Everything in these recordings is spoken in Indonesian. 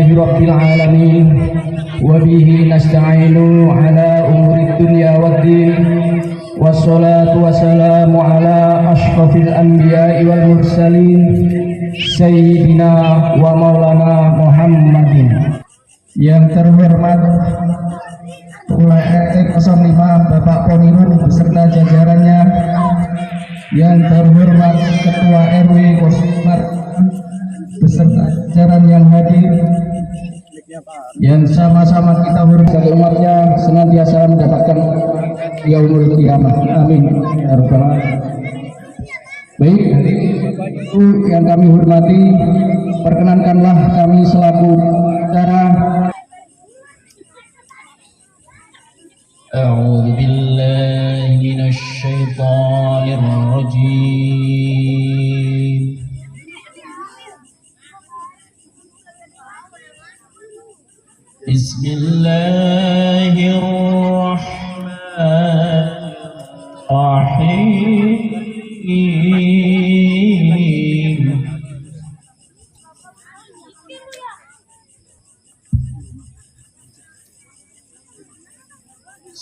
Alhamdulillahi Rabbil Alamin. Wabihi nasta'inu ala umuri dunya waddin. Wassalatu wassalamu ala ashrafil anbiya'i wal mursalin Sayyidina wa maulana Muhammadin. Yang terhormat Ketua RT 05 Bapak Ponirun beserta jajarannya, yang terhormat Ketua RW Kosmar beserta jajaran yang hadir, yang sama-sama kita hormati umatnya senantiasa mendapatkan yaumul qiyamah. Amin ya rabbal alamin. Baik, itu yang kami hormati, perkenankanlah kami selaku acara. A'udzu billahi minasy syaithanir rajim. Bismillahirrahmanirrahim.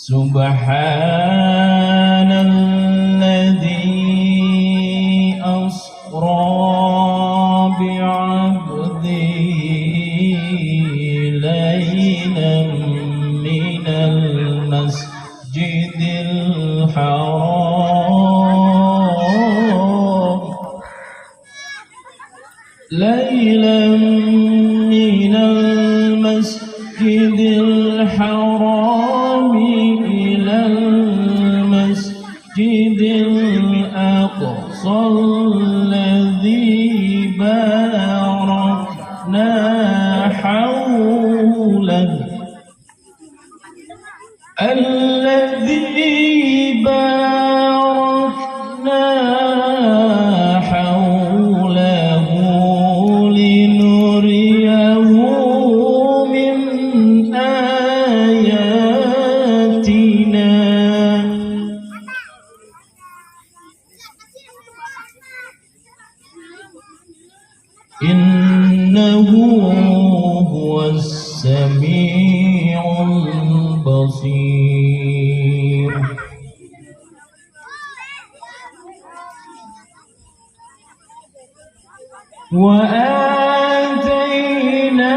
Subhanalladzi asra bi'abdihi laylan minal masjidil haram laylan minal masjidil haram ilal masjidil aqsa alladzi barakna hawlahu الذي باركنا حوله لنريه من آياتنا إنه هو السميع البصير. وآتينا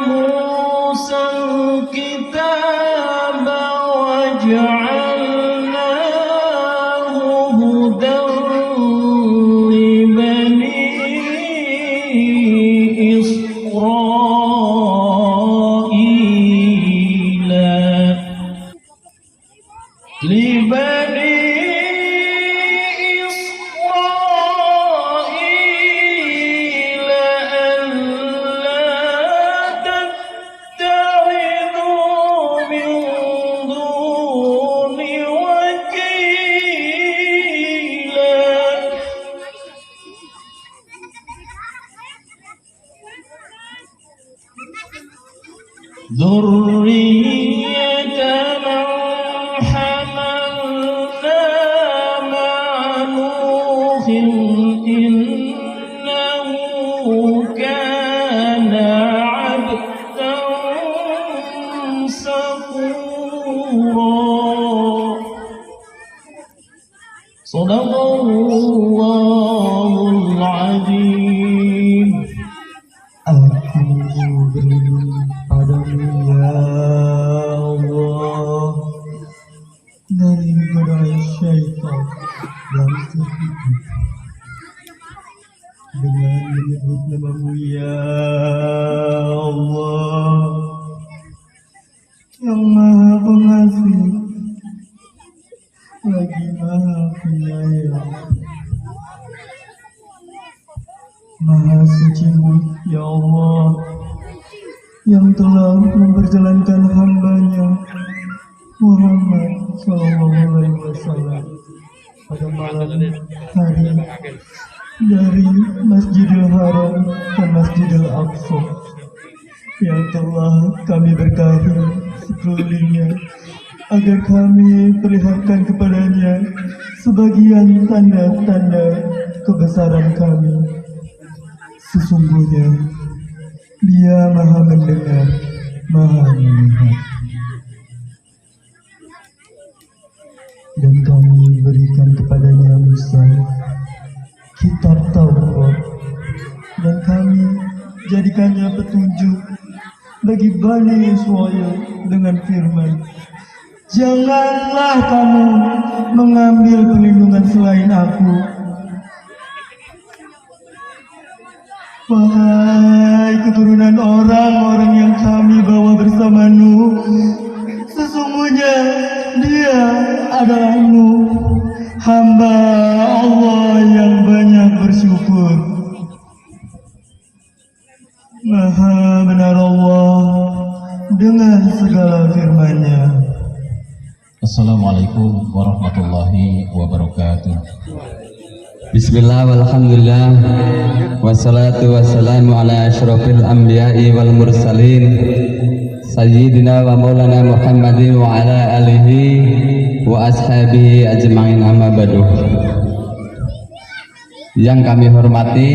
موسى الكتاب وجعلناه هدى لبني إسرائيل ألا تتخذوا من دوني وكيلا ذرية من حملنا مع نوح إنه كان عبدا شكورا. صدق الله العظيم. Aku berlindung padamu ya Allah dari godaan syaitan yang tertipu dengan menyebut namamu ya Allah yang maha pengasih lagi maha penyayang. Maha suci-Mu ya Allah yang telah memperjalankan hamba-Nya Muhammad SAW pada malam hari dari Masjidil Haram ke Masjidil Aqsa yang telah kami berkahi sekelilingnya agar kami perlihatkan kepadanya sebagian tanda-tanda kebesaran kami. Sesungguhnya Dia maha mendengar, maha melihat. Dan kami berikan kepadanya Musa kitab Taurat, dan kami jadikannya petunjuk bagi Bani Israel dengan firman, janganlah kamu mengambil perlindungan selain aku. Wahai keturunan orang-orang yang kami bawa bersama Nuh, sesungguhnya dia adalah Nuh, hamba Allah yang banyak bersyukur. Maha benar Allah dengan segala firman-Nya. Assalamualaikum warahmatullahi wabarakatuh. Bismillah walhamdulillah wassalatu wassalamu ala asyrafil anbiya'i wal mursalin sayyidina wa maulana Muhammadin wa ala alihi wa ashabihi ajma'in, amma ba'du. Yang kami hormati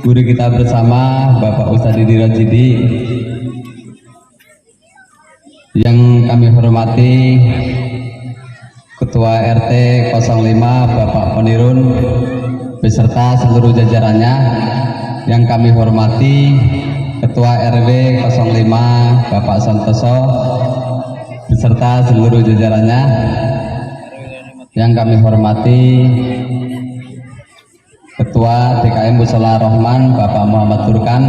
guru kita bersama Bapak Ustadz Didi Rajidi, yang kami hormati Ketua RT 05 Bapak Ponirun beserta seluruh jajarannya, yang kami hormati Ketua RW 05 Bapak Santoso beserta seluruh jajarannya, yang kami hormati Ketua DKM Mushola Rohman Bapak Muhammad Turkan,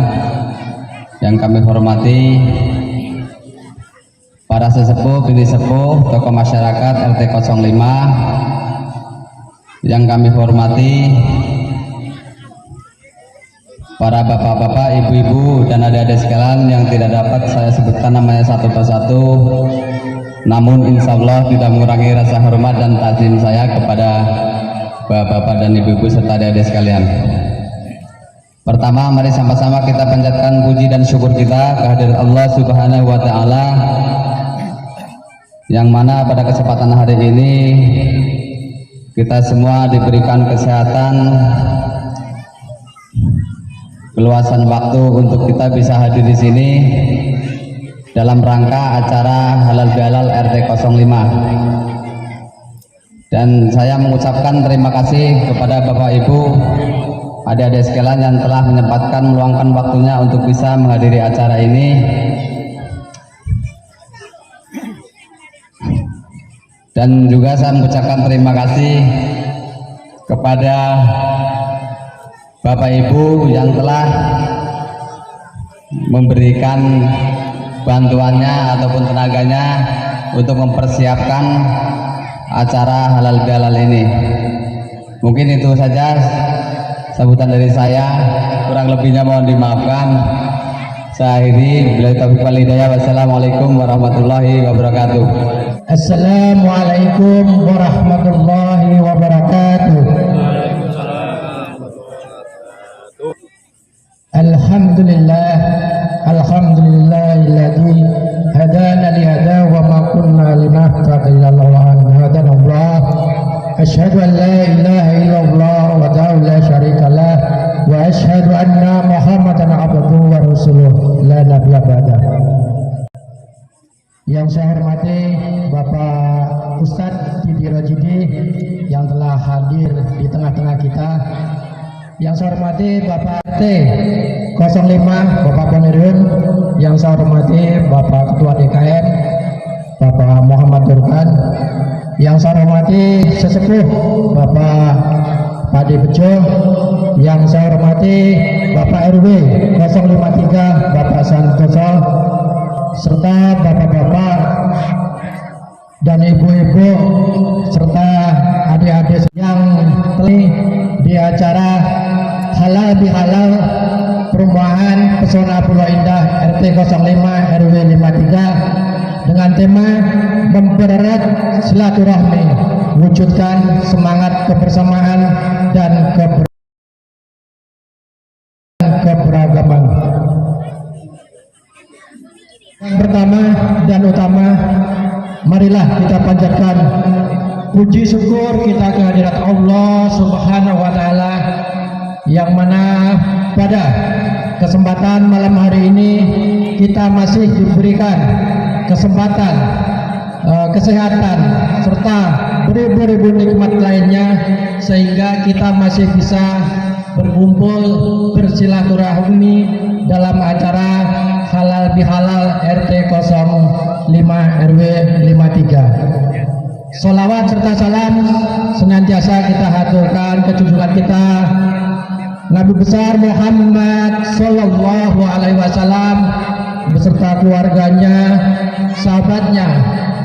yang kami hormati para sesepuh, bini sepuh, tokoh masyarakat RT 05, yang kami hormati para bapak-bapak, ibu-ibu, dan adik-adik sekalian yang tidak dapat saya sebutkan namanya satu persatu, namun insya Allah tidak mengurangi rasa hormat dan takzim saya kepada bapak-bapak dan ibu-ibu serta adik-adik sekalian. Pertama, mari sama-sama kita panjatkan puji dan syukur kita kehadirat Allah Subhanahu wa Ta'ala, yang mana pada kesempatan hari ini kita semua diberikan kesehatan, keluasan waktu untuk kita bisa hadir di sini dalam rangka acara halal bihalal RT 05. Dan saya mengucapkan terima kasih kepada Bapak Ibu, adik-adik sekalian yang telah menyempatkan meluangkan waktunya untuk bisa menghadiri acara ini. Dan juga saya mengucapkan terima kasih kepada Bapak Ibu yang telah memberikan bantuannya ataupun tenaganya untuk mempersiapkan acara halal bihalal ini. Mungkin itu saja sambutan dari saya, kurang lebihnya mohon dimaafkan. Saya akhiri, billahi taufiq wal hidayah. Wassalamualaikum warahmatullahi wabarakatuh. Assalamualaikum warahmatullahi wabarakatuh. Alhamdulillah, alhamdulillahilladzi hadana li hada wa ma kunna linahtadiya laula an hadana Allah. Asyhadu an la ilaha illallah wahdahu la syarika lah wa asyhadu anna Muhammadan abduhu wa rasuluh la nabiyya ba'dah. Yang saya hormati Bapak Ustadz Didi Rajidi yang telah hadir di tengah-tengah kita. Yang saya hormati Bapak RT 05 Bapak Ponirun. Yang saya hormati Bapak Ketua DKM Bapak Muhammad Turkan. Yang saya hormati sesepuh Bapak Padi Bejo. Yang saya hormati Bapak RW 053 Bapak Santoso, serta bapak-bapak dan ibu-ibu serta adik-adik yang telah di acara halal bihalal perumahan Pesona Pulau Indah RT 05 RW 53 dengan tema mempererat silaturahmi, wujudkan semangat kebersamaan dan keberagaman. Yang pertama dan utama, marilah kita panjatkan puji syukur kita kehadirat Allah Subhanahu wa Ta'ala yang mana pada kesempatan malam hari ini kita masih diberikan kesempatan kesehatan serta beribu-ribu nikmat lainnya sehingga kita masih bisa berkumpul bersilaturahmi dalam acara halal bihalal RT 05 RW 53. Salawat serta salam senantiasa kita haturkan ke junjungan kita Nabi besar Muhammad Sallallahu Alaihi Wasallam beserta keluarganya, sahabatnya.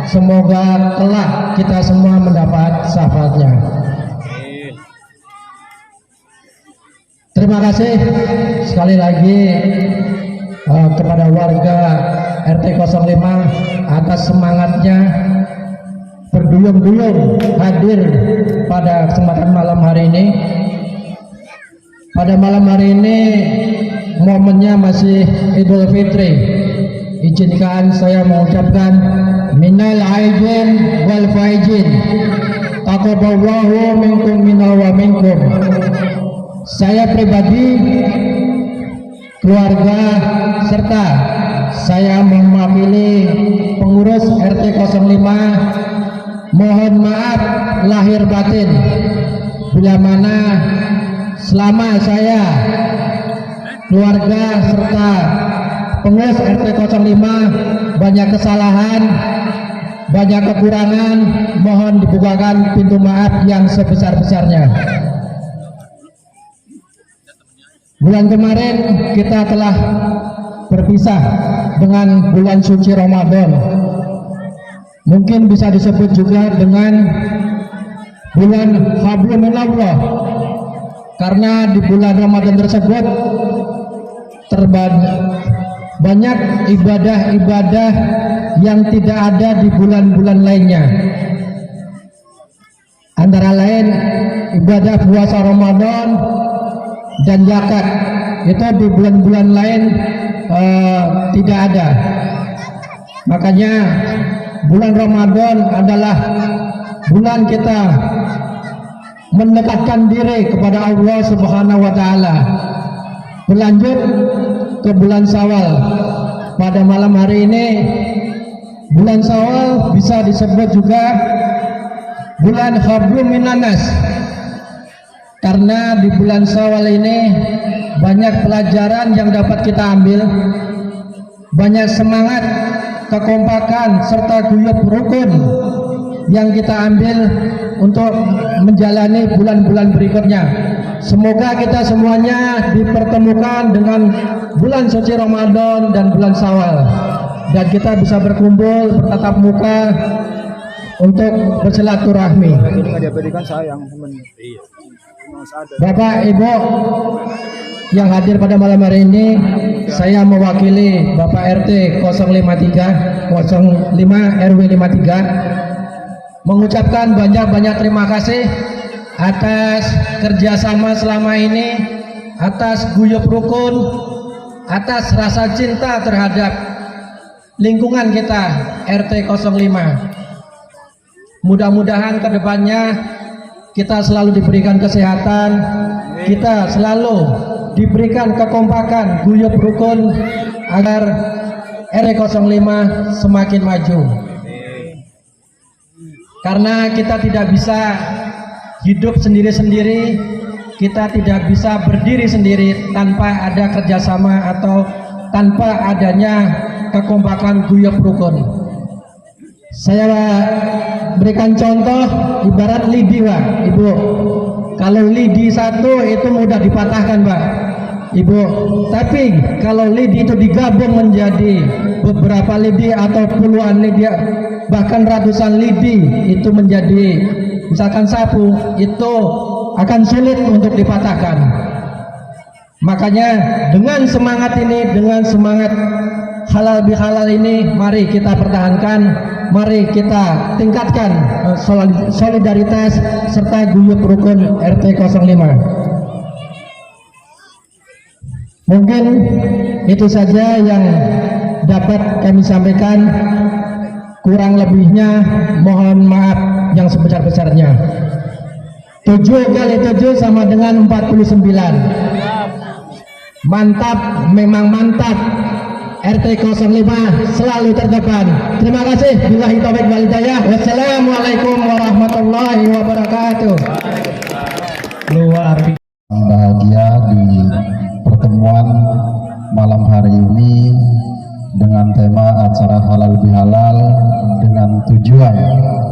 Semoga kelak kita semua mendapat syafaatnya. Terima kasih sekali lagi kepada warga RT 05 atas semangatnya berduyun-duyun hadir pada kesempatan malam hari ini. Pada malam hari ini momennya masih Idul Fitri. Izinkan saya mengucapkan minal aidin wal faizin. Taqabbalallahu minkum minna wa minkum. Saya pribadi, keluarga serta saya mewakili pengurus RT 05 mohon maaf lahir batin bila mana selama saya, keluarga serta pengurus RT 05 banyak kesalahan, banyak kekurangan, mohon dibukakan pintu maaf yang sebesar-besarnya. Bulan kemarin kita telah berpisah dengan bulan suci Ramadan. Mungkin bisa disebut juga dengan bulan hablum minallah. Karena di bulan Ramadan tersebut banyak ibadah-ibadah yang tidak ada di bulan-bulan lainnya. Antara lain ibadah puasa Ramadan dan zakat itu di bulan-bulan lain tidak ada. Makanya bulan Ramadan adalah bulan kita mendekatkan diri kepada Allah Subhanahu wa taala. Berlanjut ke bulan Syawal. Pada malam hari ini bulan Syawal bisa disebut juga bulan hablum minanas. Karena di bulan Syawal ini banyak pelajaran yang dapat kita ambil, banyak semangat, kekompakan serta guyub rukun yang kita ambil untuk menjalani bulan-bulan berikutnya. Semoga kita semuanya dipertemukan dengan bulan suci Ramadan dan bulan Syawal, dan kita bisa berkumpul bertatap muka untuk bersilaturahmi. Bapak Ibu yang hadir pada malam hari ini, saya mewakili Bapak RT 053 RW 53 mengucapkan banyak-banyak terima kasih atas kerjasama selama ini, atas guyub rukun, atas rasa cinta terhadap lingkungan kita RT 05. Mudah-mudahan kedepannya kita selalu diberikan kesehatan, kita selalu diberikan kekompakan, guyub rukun agar RT 05 semakin maju. Karena kita tidak bisa hidup sendiri-sendiri, kita tidak bisa berdiri sendiri tanpa ada kerjasama atau tanpa adanya kekompakan guyub rukun. Saya berikan contoh ibarat lidi, Pak, Ibu. Kalau lidi satu itu mudah dipatahkan, Pak, Ibu. Tapi kalau lidi itu digabung menjadi beberapa lidi atau puluhan lidi, bahkan ratusan lidi itu menjadi misalkan sapu, itu akan sulit untuk dipatahkan. Makanya dengan semangat ini, dengan semangat halal bihalal ini, mari kita pertahankan, mari kita tingkatkan solidaritas serta guyub rukun RT 05. Mungkin itu saja yang dapat kami sampaikan. Kurang lebihnya mohon maaf yang sebesar-besarnya. 7 kali 7 sama dengan 49. Mantap, memang mantap. RT 05 selalu terdepan. Terima kasih. Billahi taufik wal hidayah. Wassalamualaikum warahmatullahi wabarakatuh. Luar biasa. Bahagia di pertemuan malam hari ini dengan tema acara halal bihalal dengan tujuan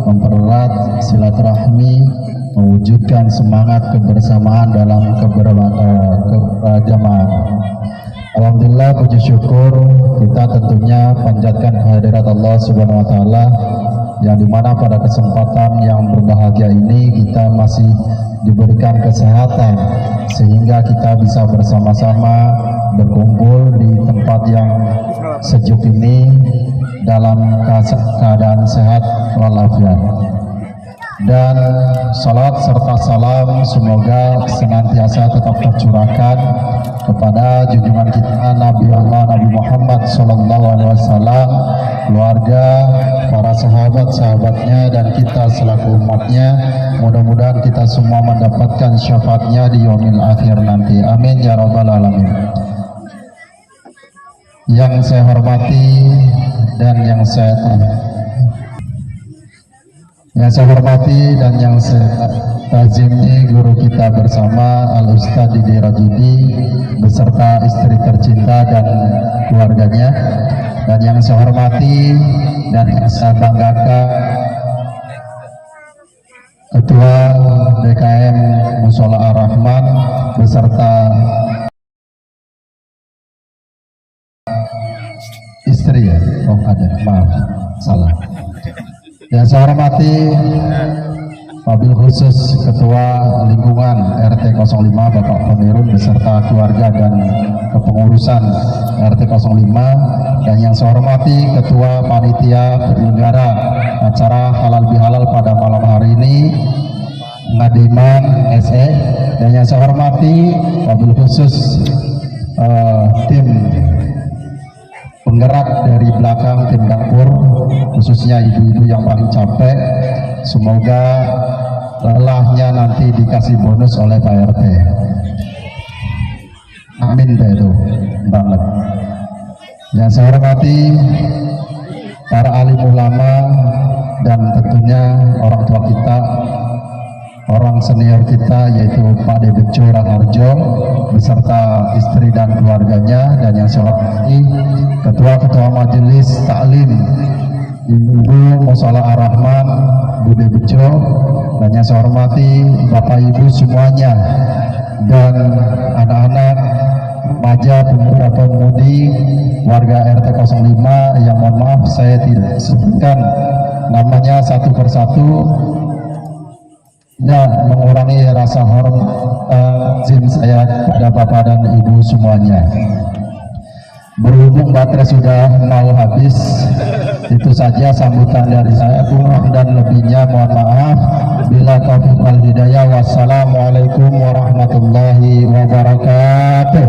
mempererat silaturahmi, mewujudkan semangat kebersamaan dalam keberagamaan. Alhamdulillah, puji syukur kita tentunya panjatkan kehadirat Allah Subhanahu wa taala yang dimana pada kesempatan yang berbahagia ini kita masih diberikan kesehatan sehingga kita bisa bersama-sama berkumpul di tempat yang sejuk ini dalam keadaan sehat walafiat. Dan salat serta salam semoga senantiasa tetap tercurahkan kepada junjungan kita Nabi Allah Nabi Muhammad SAW, keluarga, para sahabat-sahabatnya dan kita selaku umatnya. Mudah-mudahan kita semua mendapatkan syafaatnya di yaumil akhir nanti. Amin ya rabbal alamin. Yang saya hormati dan yang saya hormati dan yang saya tazimi guru kita bersama Al-Ustadz Didi Rajidi beserta istri tercinta dan keluarganya, dan yang saya hormati dan yang saya banggakan Ketua DKM Mushola Ar-Rahman beserta istri ya, oh ada, maaf salah. Yang saya hormati wabil khusus Ketua Lingkungan RT 05 Bapak Pemirun beserta keluarga dan kepengurusan RT 05, dan yang saya hormati Ketua Panitia Penyelenggara acara halal bihalal pada malam hari ini Ngadiman SE, dan yang saya hormati wabil khusus tim penggerak dari belakang tim dapur, khususnya ibu-ibu yang paling capek. Semoga lelahnya nanti dikasih bonus oleh Pak RT. Amin deh itu banget. Yang saya hormati para alim ulama dan tentunya orang tua kita, orang senior kita yaitu Pak Debejo Raharjo beserta istri dan keluarganya, dan yang saya hormati ketua-ketua majelis taklim Ibu Mushola Ar-Rahman Bu Debejo, dan yang saya hormati Bapak Ibu semuanya dan anak-anak remaja, pemuda-pemudi warga RT 05 yang mohon maaf saya tidak sebutkan namanya satu persatu ya, mengurangi rasa hormat izin saya kepada Bapak dan Ibu semuanya. Berhubung baterai sudah mau habis, itu saja sambutan dari saya. Kurang dan lebihnya mohon maaf. Bila taufiq wal hidayah. Wassalamualaikum warahmatullahi wabarakatuh.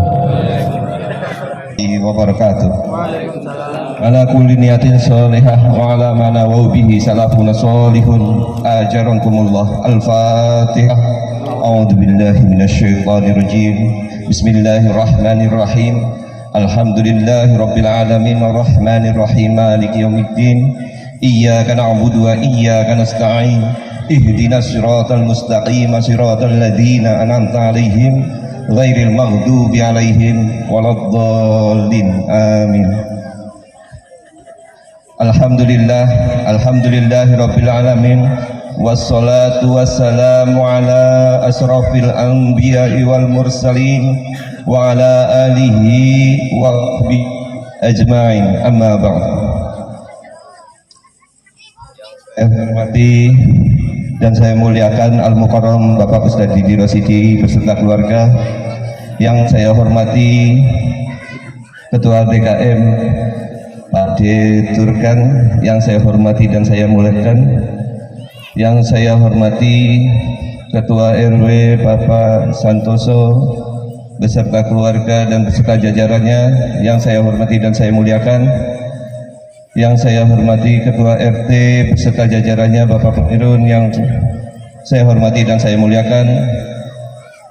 Ala kulli niyatin salihah wa ala ma nawaw bihi salafuna salihun ajarankumullah. Al-Fatihah. A'udzu billahi minasyaitonir rajim. Bismillahirrahmanirrahim. Alhamdulillahi rabbil alamin arrahmanir rahim maliki yaumiddin. Iyyaka na'budu wa iyyaka nasta'in. Ihdinas siratal mustaqim siratal ladzina an'amta 'alaihim ghairil maghdubi 'alaihim waladdallin. Amin. Alhamdulillahi rabbil alamin. Wassalatu wassalamu ala asrafil anbiya'i wal mursalin wa ala alihi wa sahbihi ajma'in. Amma ba'd. Saya hormati dan saya muliakan Al-Mukarram Bapak Ustadz Didi Rosidi beserta keluarga. Yang saya hormati Ketua DKM Pak D. Turkan, yang saya hormati dan saya muliakan. Yang saya hormati Ketua RW Bapak Santoso beserta keluarga dan beserta jajarannya, yang saya hormati dan saya muliakan. Yang saya hormati Ketua RT beserta jajarannya Bapak Pemirun, yang saya hormati dan saya muliakan,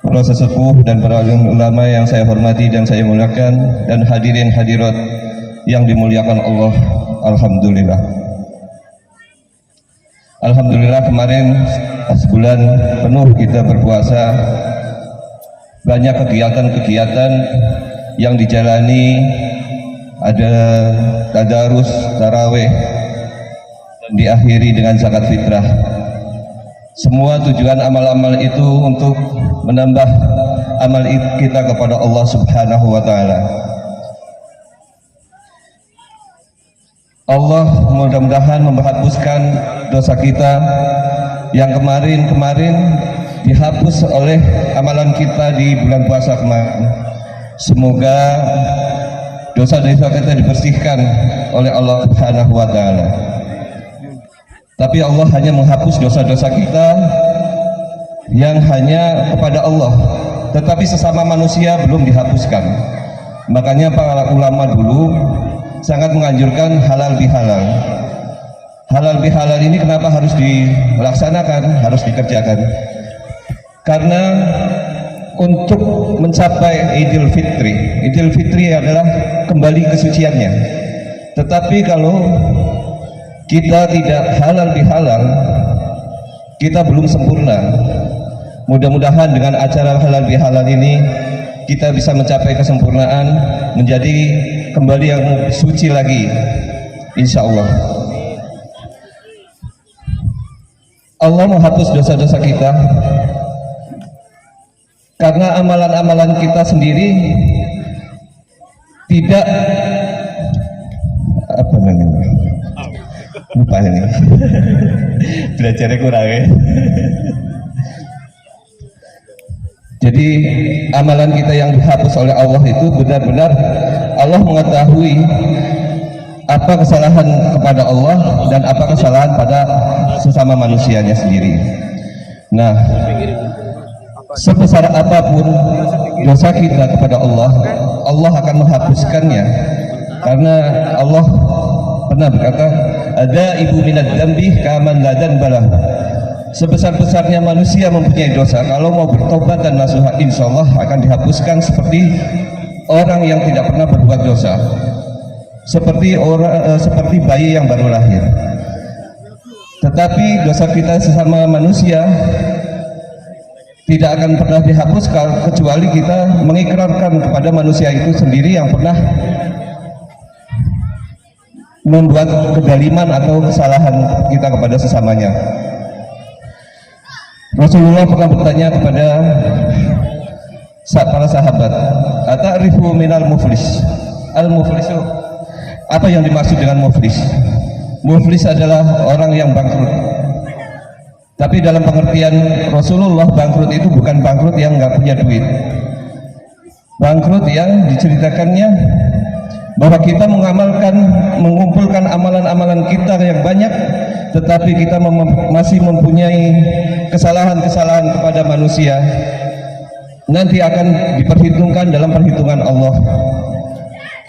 para sesepuh dan para ulama yang saya hormati dan saya muliakan, dan hadirin hadirat yang dimuliakan Allah. Alhamdulillah. Alhamdulillah, kemarin sebulan penuh kita berpuasa, banyak kegiatan-kegiatan yang dijalani, ada tadarus, tarawih, dan diakhiri dengan zakat fitrah. Semua tujuan amal-amal itu untuk menambah amal kita kepada Allah Subhanahu wa Ta'ala. Allah mudah-mudahan menghapuskan dosa kita yang kemarin dihapus oleh amalan kita di bulan puasa kemarin. Semoga dosa-dosa kita dibersihkan oleh Allah Subhanahu wa Ta'ala. Tapi Allah hanya menghapus dosa-dosa kita yang hanya kepada Allah, tetapi sesama manusia belum dihapuskan. Makanya para ulama dulu sangat menganjurkan halal bihalal. Halal bihalal ini kenapa harus dilaksanakan, harus dikerjakan? Karena untuk mencapai Idul Fitri, Idul Fitri adalah kembali kesuciannya. Tetapi kalau kita tidak halal bihalal, kita belum sempurna. Mudah-mudahan dengan acara halal bihalal ini kita bisa mencapai kesempurnaan, menjadi kembali yang suci lagi, insya Allah. Allah menghapus dosa-dosa kita karena amalan-amalan kita sendiri tidak apa namanya, lupa ini belajarnya kurang ya. Jadi amalan kita yang dihapus oleh Allah itu benar-benar Allah mengetahui apa kesalahan kepada Allah dan apa kesalahan pada sesama manusianya sendiri. Nah, sebesar apapun dosa kita kepada Allah, Allah akan menghapuskannya, karena Allah pernah berkata, ada ibu minad dzambi kaman ladan balah. Sebesar-besarnya manusia mempunyai dosa, kalau mau bertobat dan nasuha, insya Allah akan dihapuskan seperti orang yang tidak pernah berbuat dosa, seperti bayi yang baru lahir. Tetapi dosa kita sesama manusia tidak akan pernah dihapuskan kecuali kita mengikrarkan kepada manusia itu sendiri yang pernah membuat kedaliman atau kesalahan kita kepada sesamanya. Rasulullah pernah bertanya kepada para sahabat, "Ata'rifu minal muflis?" Al-muflisu, apa yang dimaksud dengan muflis? Muflis adalah orang yang bangkrut. Tapi dalam pengertian Rasulullah, bangkrut itu bukan bangkrut yang nggak punya duit. Bangkrut yang diceritakannya bahwa kita mengumpulkan amalan-amalan kita yang banyak, tetapi kita masih mempunyai kesalahan-kesalahan kepada manusia, nanti akan diperhitungkan dalam perhitungan Allah.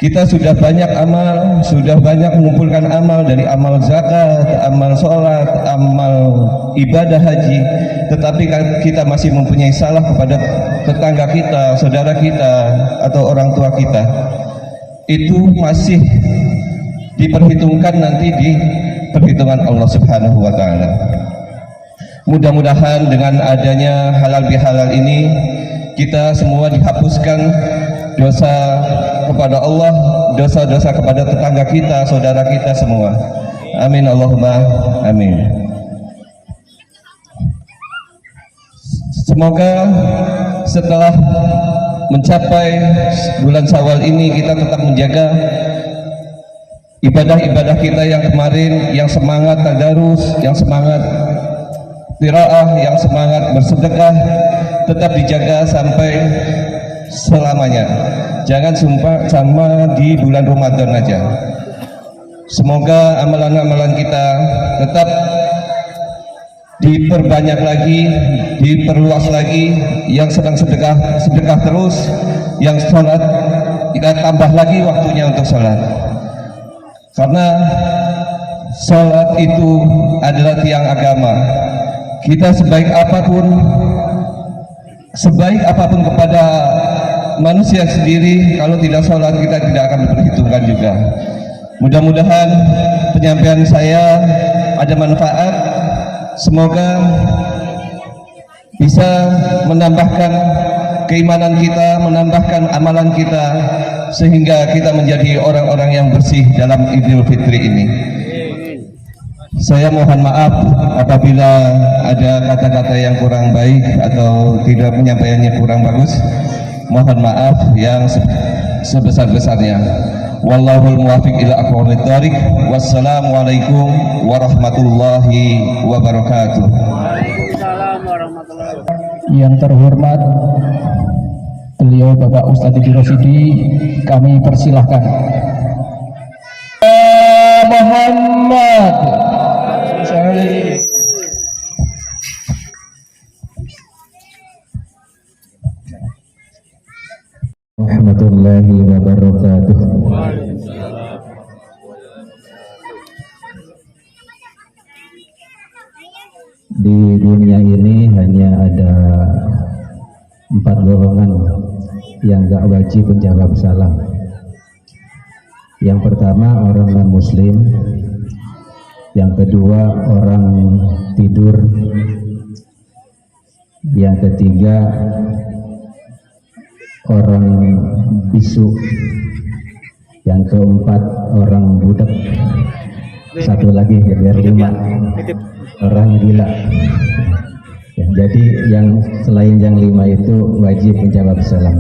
Kita sudah banyak amal, sudah banyak mengumpulkan amal dari amal zakat, amal sholat, amal ibadah haji, tetapi kita masih mempunyai salah kepada tetangga kita, saudara kita, atau orang tua kita. Itu masih diperhitungkan nanti di perhitungan Allah Subhanahu wa Ta'ala. Mudah-mudahan dengan adanya halal bihalal ini, kita semua dihapuskan dosa kepada Allah, dosa-dosa kepada tetangga kita, saudara kita semua. Amin Allahumma amin. Semoga setelah mencapai bulan Syawal ini kita tetap menjaga ibadah-ibadah kita yang kemarin, yang semangat tadarus, yang semangat qiraah, yang semangat bersedekah, tetap dijaga sampai selamanya. Jangan sumpah sama di bulan Ramadan aja. Semoga amalan-amalan kita tetap diperbanyak lagi, diperluas lagi. Yang sedang sedekah terus, yang sholat kita tambah lagi waktunya untuk sholat, karena sholat itu adalah tiang agama. kita sebaik apapun kepada manusia sendiri, kalau tidak sholat kita tidak akan diperhitungkan juga. Mudah-mudahan penyampaian saya ada manfaat, semoga bisa menambahkan keimanan kita, menambahkan amalan kita, sehingga kita menjadi orang-orang yang bersih dalam Idul Fitri ini. Saya mohon maaf apabila ada kata-kata yang kurang baik atau tidak penyampaiannya kurang bagus. Mohon maaf yang sebesar-besarnya. Wallahul muwaffiq ila aqwamit thoriq. Wassalamualaikum warahmatullahi wabarakatuh. Yang terhormat beliau Bapak Ustadz Didi Rosidi, kami persilahkan. Muhammad warahmatullahi wabarakatuh. Di dunia ini hanya ada 4 golongan yang gak wajib menjawab salam. Yang pertama orang non-muslim, yang kedua orang tidur, yang ketiga orang bisu, yang keempat orang budak, satu lagi biar 5 orang gila. Ya, jadi yang selain yang 5 itu wajib menjawab salam.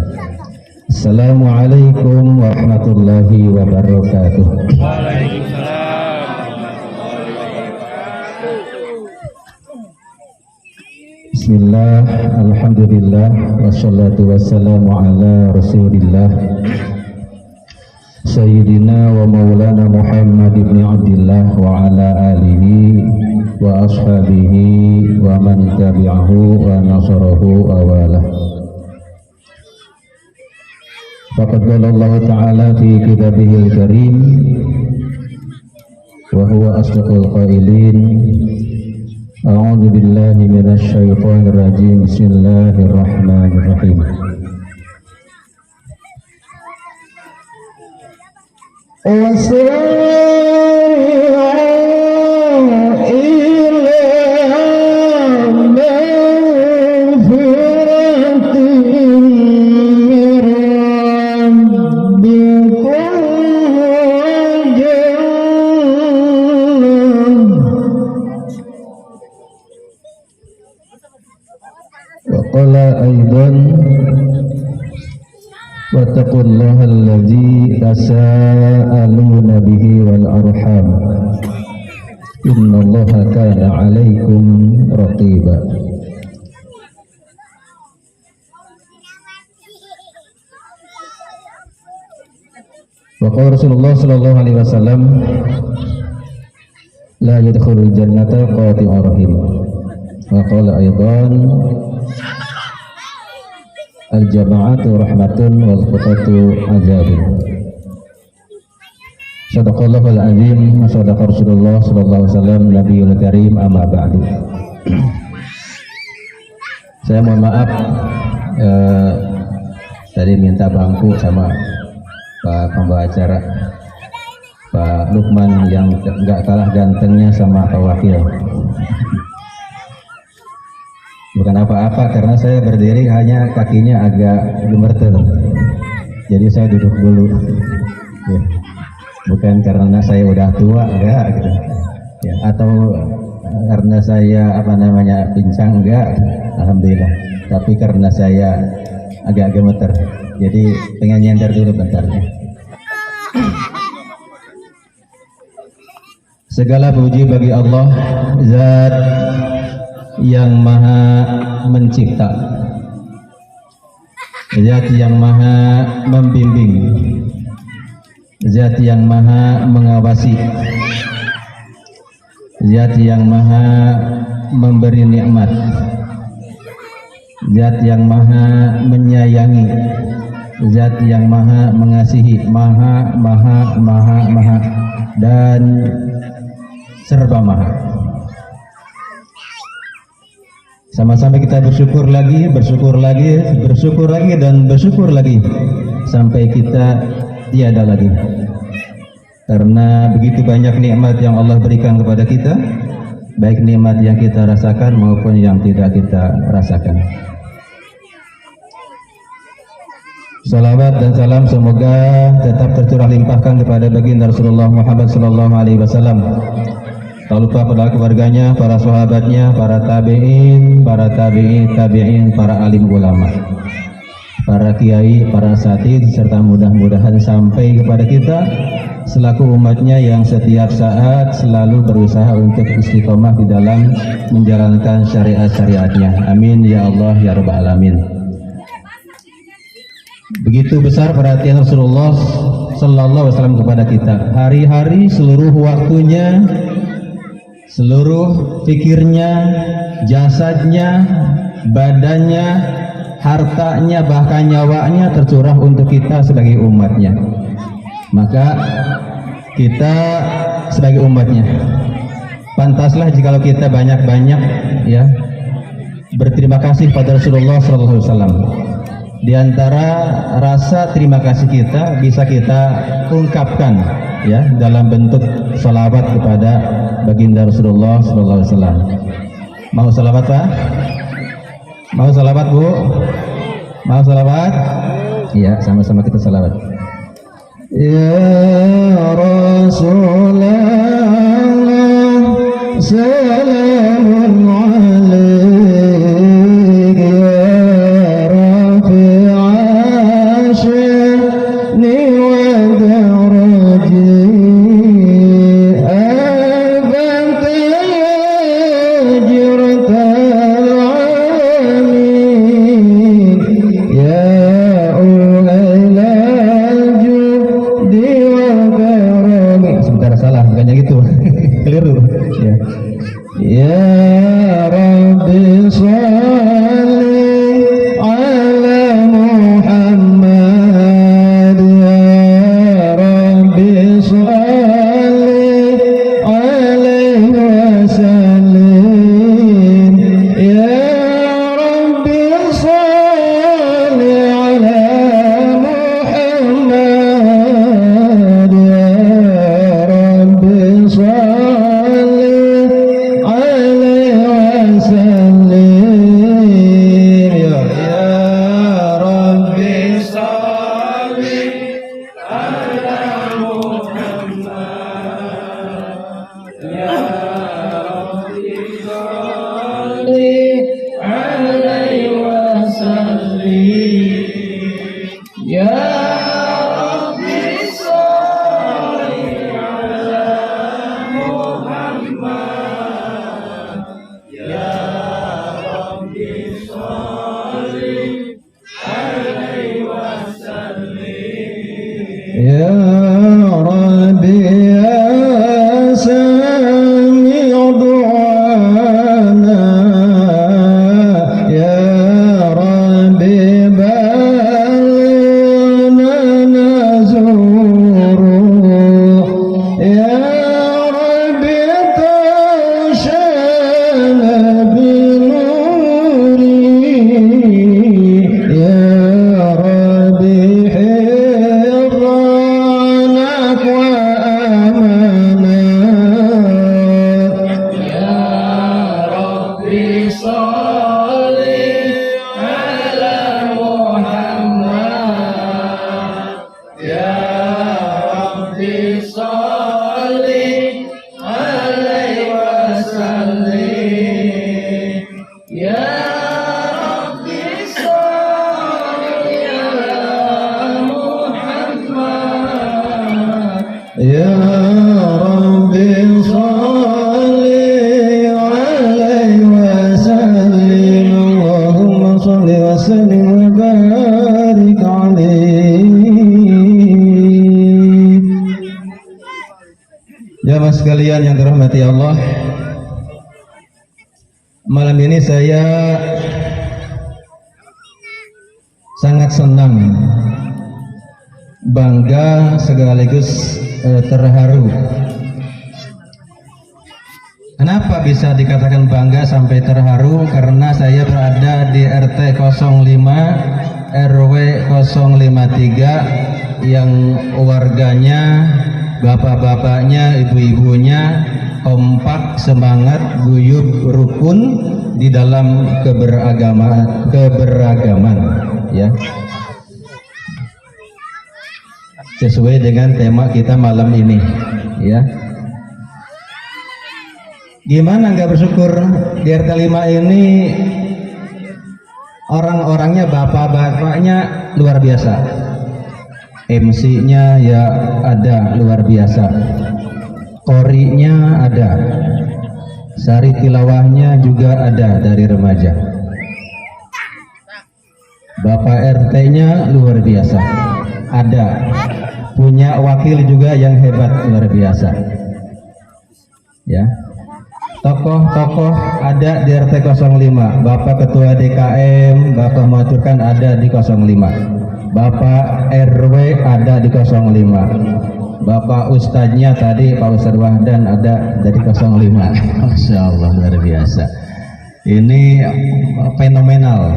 Assalamualaikum warahmatullahi wabarakatuh. Bismillah, alhamdulillah, wassalatu wassalamu ala rasulillah Sayyidina wa maulana Muhammad ibn Abdillah wa ala alihi wa ashabihi wa man tabi'ahu wa nasarahu awalah. Faqad qala Allah Ta'ala fi kitabihil karim wa huwa asdaqul qailin. A'udzu billahi minasy syaithanir rajim. Bismillahirrahmanirrahim. Waqala aidan wattaqullaha alladzi tasaaluna bihi wal arham innallaha kana 'alaikum raqiba. Wa qala Rasulullah sallallahu alaihi wasallam la yadkhulul jannata qati'ur rahim. Wa qala aidan al-jama'atu rahmatun wal qutatu azabun. Sadaqallahul azim wa sadaqa Rasulullah sallallahu alaihi wasallam nabiyul karim, amma ba'du. Saya mohon maaf tadi minta bangku sama Pak pembawa acara Pak Lukman yang enggak kalah gantengnya sama Pak Wakil. Bukan apa-apa, karena saya berdiri hanya kakinya agak gemeter, jadi saya duduk dulu. Ya. Bukan karena saya udah tua, enggak gitu. Ya. Atau karena saya pincang, enggak, alhamdulillah. Tapi karena saya agak gemeter, jadi pengen nyender dulu bentar. Segala puji bagi Allah, Zat yang maha mencipta, Zat yang maha membimbing, Zat yang maha mengawasi, Zat yang maha memberi nikmat, Zat yang maha menyayangi, Zat yang maha mengasihi, maha dan serba maha. Sama-sama kita bersyukur lagi, bersyukur lagi, bersyukur lagi, dan bersyukur lagi sampai kita tiada lagi. Karena begitu banyak nikmat yang Allah berikan kepada kita, baik nikmat yang kita rasakan maupun yang tidak kita rasakan. Salawat dan salam semoga tetap tercurah limpahkan kepada baginda Rasulullah Muhammad sallallahu alaihi wasallam. Tak lupa pada keluarganya, para sahabatnya, para tabi'in, para alim ulama, para kiai, para asatidz, serta mudah-mudahan sampai kepada kita selaku umatnya yang setiap saat selalu berusaha untuk istiqomah di dalam menjalankan syariat-syariatnya. Amin ya Allah ya Rabbal alamin. Begitu besar perhatian Rasulullah sallallahu alaihi wasallam kepada kita. Hari-hari seluruh waktunya, seluruh pikirnya, jasadnya, badannya, hartanya, bahkan nyawanya tercurah untuk kita sebagai umatnya. Maka kita sebagai umatnya pantaslah jikalau kita banyak-banyak ya berterima kasih pada Rasulullah sallallahu alaihi wasallam. Di antara rasa terima kasih kita bisa kita ungkapkan ya dalam bentuk salawat kepada baginda Rasulullah sallallahu alaihi wasallam. Mau salawat Pak? Mau salawat Bu? Mau salawat? Iya, sama-sama kita salawat. Ya Rasulullah salamun alaik ya rafi'a sya'ni wa daraji abanta jirtal alamin ya sebentar salah, bukannya gitu. Keliru ya. Ya Rabbi shalli ala Muhammad, ya Rabbi shalli alaihi wasallim, ya Rabbi shalli ala Muhammad, ya Rabbi shalli alaihi wasallim, ya Rabbi shalli ala Muhammad, ya Rabbi shalli alaihi wasallim, ya Rabbi shalli ala Muhammad, ya Rabbi shalli alaihi wasallim, ya Rabbi ya sami'u du'ana, ya Rabbi balighna nazuru, ya Rabbi tashana binuri, ya Rabbi hiranak wa amanat, ya Rabbi shalli ala Muhammad, ya Rabbi shalli alaihi wasallim, ya Rabbi shalli ala Muhammad, ya Rabbi shalli alaihi wasallim. Allahumma shalli wa sallim wa barik alaihi. Jamaah sekalian yang dirahmati Allah, malam ini saya sangat senang, bangga sekaligus terharu Kenapa bisa dikatakan bangga sampai terharu? Karena saya berada di RT 05 RW 053 yang warganya, bapak-bapaknya, ibu-ibunya kompak, semangat, guyup, rukun di dalam keberagaman, ya. Sesuai dengan tema kita malam ini, ya. Gimana nggak bersyukur di RT 5 ini orang-orangnya, bapak-bapaknya luar biasa, MC-nya ya ada luar biasa, qori'nya ada, sari tilawahnya juga ada dari remaja, bapak RT-nya luar biasa ada, punya wakil juga yang hebat luar biasa, ya. Tokoh-tokoh ada di RT 05, Bapak Ketua DKM, Bapak Maturkan ada di 05, Bapak RW ada di 05, Bapak Ustadznya tadi Pak Ustadz Wahdan ada dari 05. Masya Allah, luar biasa. Ini fenomenal.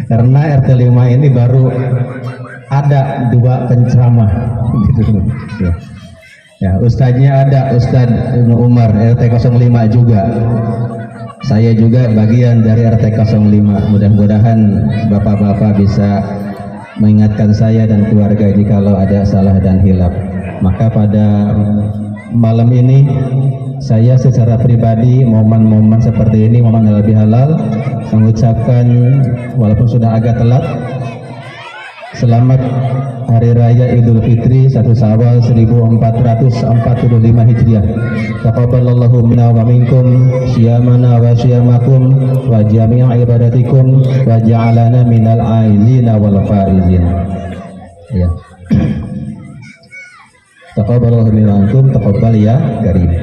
Karena RT 5 ini baru ada 2 penceramah gitu. Ya, ustadznya ada, Ustadz Ibnu Umar RT 05 juga. Saya juga bagian dari RT 05. Mudah-mudahan bapak-bapak bisa mengingatkan saya dan keluarga jikalau ada salah dan hilaf. Maka pada malam ini saya secara pribadi, momen-momen seperti ini, momen halal bihalal, mengucapkan walaupun sudah agak telat, selamat Hari Raya Idul Fitri 1 Syawal 1445 Hijriah. Taqabbalallahu minna wa minkum syiyamana wa syiyamakum wa jami'a ibadatikum wa ja'alana minal aizina wal faizin. Ya. Taqabbalallahu minna wa minkum, taqabbal ya karim.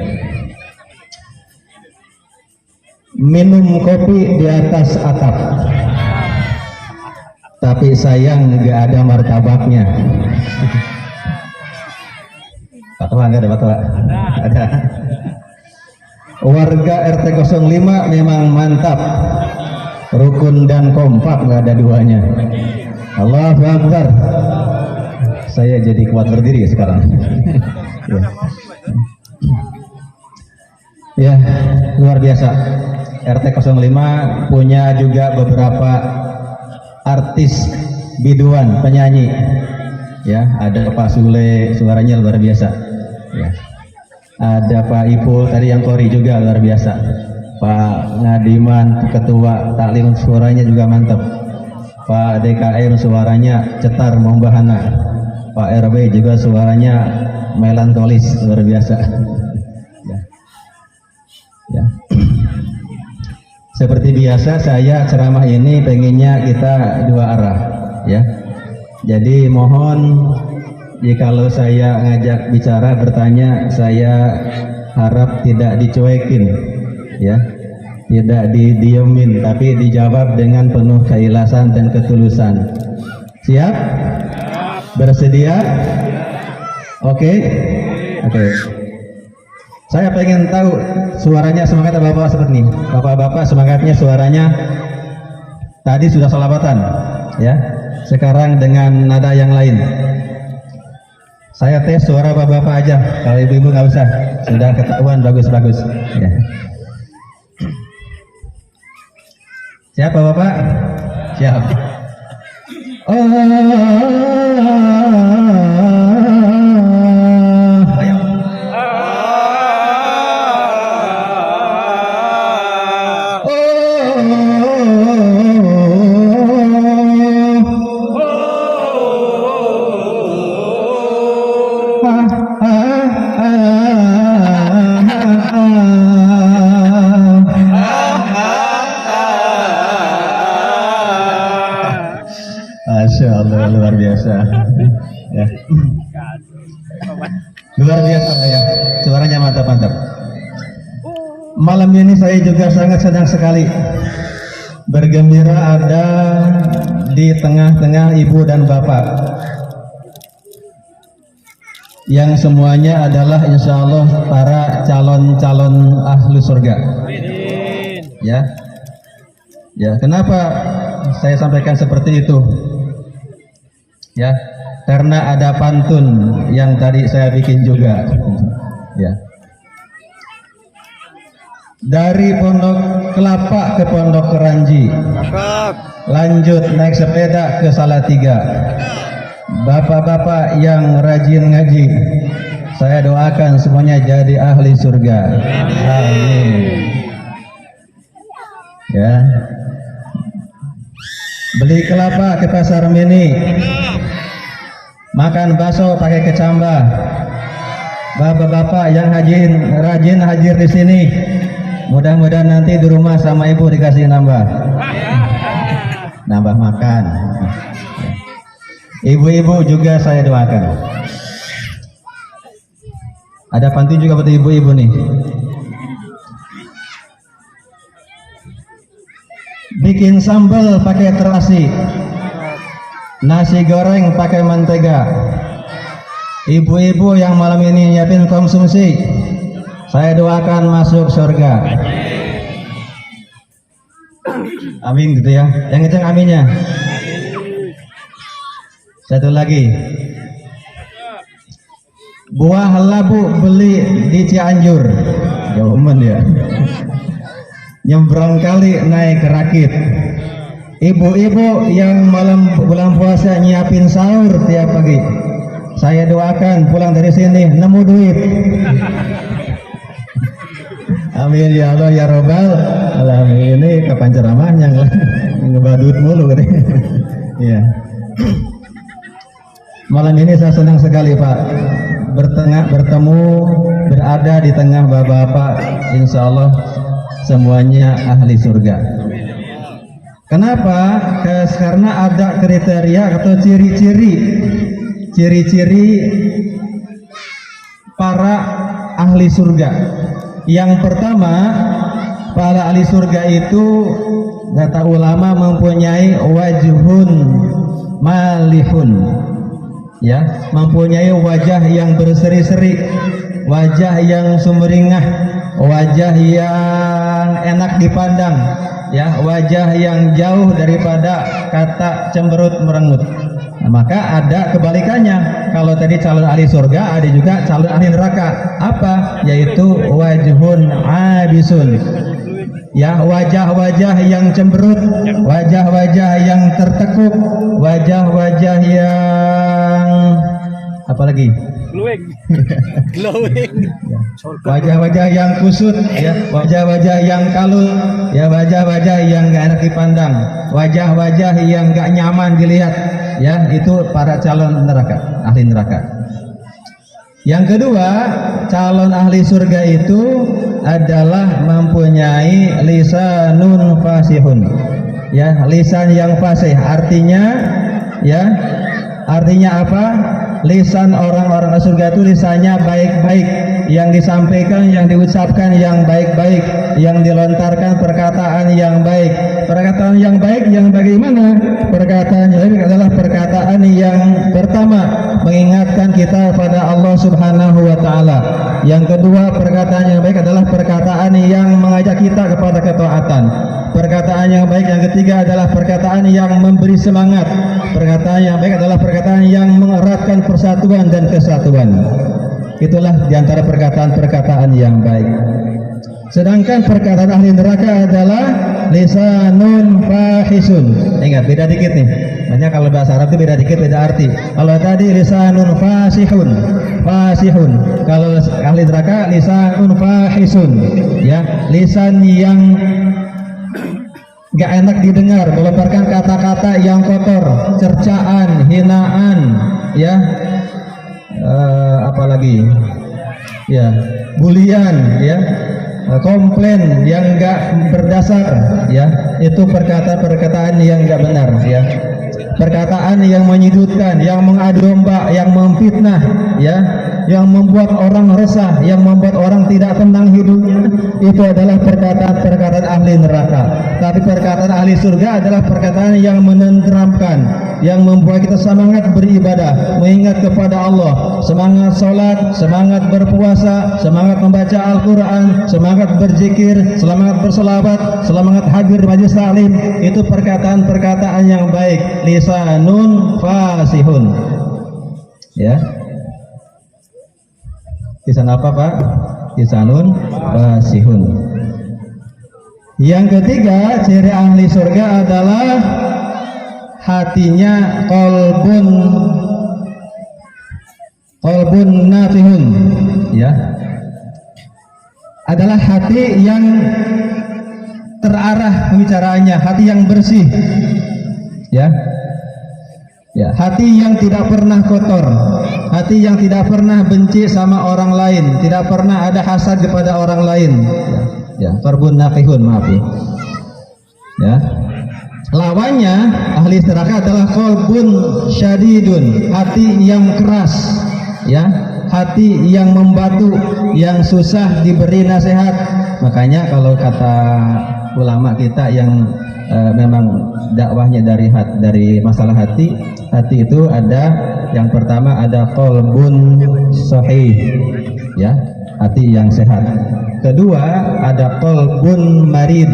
Minum kopi di atas atap, tapi sayang nggak ada martabaknya. Fatwa nggak ada fatwa? Ada. Warga RT 05 memang mantap, rukun dan kompak, nggak ada duanya. Allahu Akbar. Saya jadi kuat berdiri sekarang. Ya, luar biasa. RT 05 punya juga beberapa artis biduan, penyanyi, ya. Ada Pak Sule, suaranya luar biasa, ya. Ada Pak Ipul tadi yang qori juga luar biasa. Pak Ngadiman, ketua taklim, suaranya juga mantap. Pak DKM suaranya cetar membahana. Pak RW juga suaranya melankolis, luar biasa, ya. Ya. Seperti biasa saya ceramah ini pengennya kita 2 arah, ya. Jadi mohon jikalau saya ngajak bicara, bertanya, saya harap tidak dicuekin, ya, tidak didiemin, tapi dijawab dengan penuh keikhlasan dan ketulusan. Siap? Bersedia? Oke? Oke. Saya pengen tahu suaranya semangat bapak seperti ini. Bapak-bapak semangatnya, suaranya tadi sudah salawatan, ya. Sekarang dengan nada yang lain. Saya tes suara bapak-bapak aja. Kalau ibu-ibu nggak usah. Sudah ketahuan bagus-bagus. Ya. Siapa bapak? Siap. Masya Allah, luar biasa, ya. Luar biasa, ya. Suaranya mantap-mantap. Malam ini saya juga sangat senang sekali bergembira ada di tengah-tengah ibu dan bapak. yang semuanya adalah insya Allah para calon-calon ahli surga. Ya, ya. Kenapa saya sampaikan seperti itu? Ya, karena ada pantun yang tadi saya bikin juga. Ya. Dari Pondok Kelapa ke Pondok Keranji, lanjut naik sepeda ke Salatiga. Bapak-bapak yang rajin ngaji, saya doakan semuanya jadi ahli surga. Amin. Ya. Beli kelapa ke pasar mini, makan bakso pakai kecambah. Bapak-bapak yang rajin hadir di sini, mudah-mudahan nanti di rumah sama ibu dikasih nambah makan. Ibu-ibu juga saya doakan. Ada pantun juga buat ibu-ibu nih. Bikin sambal pakai terasi, nasi goreng pakai mentega. Ibu-ibu yang malam ini nyiapin konsumsi, saya doakan masuk surga. Amin gitu ya. Yang kencang aminnya. Satu lagi. Buah labu beli di Cianjur. Jauh ya. Nyebrang kali naik rakit. Ibu-ibu yang malam bulan puasa nyiapin sahur tiap pagi, saya doakan pulang dari sini nemu duit. Amin ya Allah ya Robbal alamin. Ini kapan ceramahnya ngebadut mulu katanya. Ya. Malam ini saya senang sekali Pak bertemu berada di tengah bapak-bapak, insya Allah semuanya ahli surga. Kenapa? Karena ada kriteria atau ciri-ciri para ahli surga. Yang pertama, para ahli surga itu kata ulama mempunyai wajhun malihun, ya, mempunyai wajah yang berseri-seri, wajah yang sumringah, wajah yang enak dipandang, ya, wajah yang jauh daripada kata cemberut merengut. Nah, maka ada kebalikannya. Kalau tadi calon ahli surga, ada juga calon ahli neraka. Apa? Yaitu wajhun abisun, ya, wajah-wajah yang cemberut, wajah-wajah yang tertekuk, wajah-wajah yang apa lagi? Glowing. Wajah-wajah yang kusut, ya, wajah-wajah yang kalul, ya, wajah-wajah yang gak enak dipandang, wajah-wajah yang gak nyaman dilihat, ya, itu para calon neraka, ahli neraka. Yang kedua, calon ahli surga itu adalah mempunyai lisanun fasihun, ya, lisan yang fasih. Artinya, ya, artinya apa? Lisan orang-orang surga itu lisannya baik-baik, yang disampaikan, yang diucapkan yang baik-baik, yang dilontarkan perkataan yang baik. Perkataan yang baik yang bagaimana? Perkataan yang baik adalah perkataan yang pertama mengingatkan kita pada Allah Subhanahu wa taala. Yang kedua, perkataan yang baik adalah perkataan yang mengajak kita kepada ketaatan. Perkataan yang baik yang ketiga adalah perkataan yang memberi semangat. Perkataan yang baik adalah perkataan yang mengeratkan persatuan dan kesatuan. Itulah diantara perkataan-perkataan yang baik. Sedangkan perkataan ahli neraka adalah lisanun fahisun. Ingat, beda dikit nih. Makanya kalau bahasa Arab itu beda dikit, beda arti. Kalau tadi lisanun fasihun, fasihun. Kalau ahli neraka lisanun fahisun, ya, lisan yang gak enak didengar, melontarkan kata-kata yang kotor, cercaan, hinaan, ya, apalagi, ya, bulian, ya, komplain yang gak berdasar, ya, itu perkataan yang gak benar, ya, perkataan yang menyudutkan, yang mengadu domba, yang memfitnah, ya, yang membuat orang resah, yang membuat orang tidak tenang hidupnya, itu adalah perkataan-perkataan ahli neraka. Tapi perkataan ahli surga adalah perkataan yang menenteramkan, yang membuat kita semangat beribadah, mengingat kepada Allah, semangat sholat, semangat berpuasa, semangat membaca Al-Quran, semangat berzikir, semangat berselawat, semangat hadir majlis taklim. Itu perkataan-perkataan yang baik. Lisanun fasihun. Ya. Lisan apa Pak? Lisanun fasihun. Yang ketiga, ciri ahli surga adalah hatinya qalbun nafihun, ya, adalah hati yang terarah pembicaraannya, hati yang bersih, ya, ya, hati yang tidak pernah kotor, hati yang tidak pernah benci sama orang lain, tidak pernah ada hasad kepada orang lain, ya, qalbun nafihun, maaf ya. Lawannya ahli neraka adalah qalbun syadidun, hati yang keras, ya, hati yang membatu, yang susah diberi nasihat. Makanya kalau kata ulama kita yang memang dakwahnya dari masalah hati itu ada yang pertama ada qalbun sahih, ya, hati yang sehat. Kedua ada qalbun marid,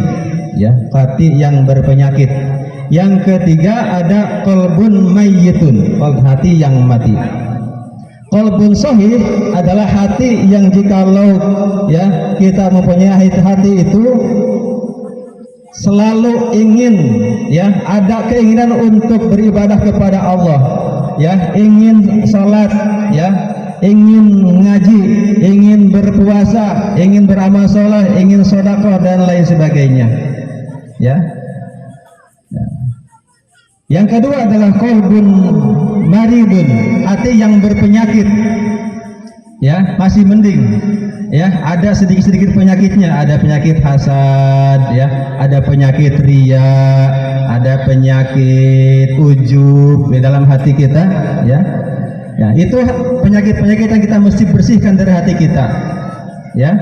ya, hati yang berpenyakit. Yang ketiga ada qalbun mayyitun, hati yang mati. Qalbun sahih adalah hati yang jikalau, ya, kita mempunyai hati itu selalu ingin, ya, ada keinginan untuk beribadah kepada Allah, ya, ingin salat, ya, ingin ngaji, ingin berpuasa, ingin beramal soleh, ingin sedekah dan lain sebagainya, ya. Yang kedua adalah qalbun maridun, hati yang berpenyakit, ya, masih mending, ya, ada sedikit-sedikit penyakitnya, ada penyakit hasad, ya, ada penyakit riya, ada penyakit ujub di dalam hati kita, ya. Ya, itu penyakit-penyakit yang kita mesti bersihkan dari hati kita, ya.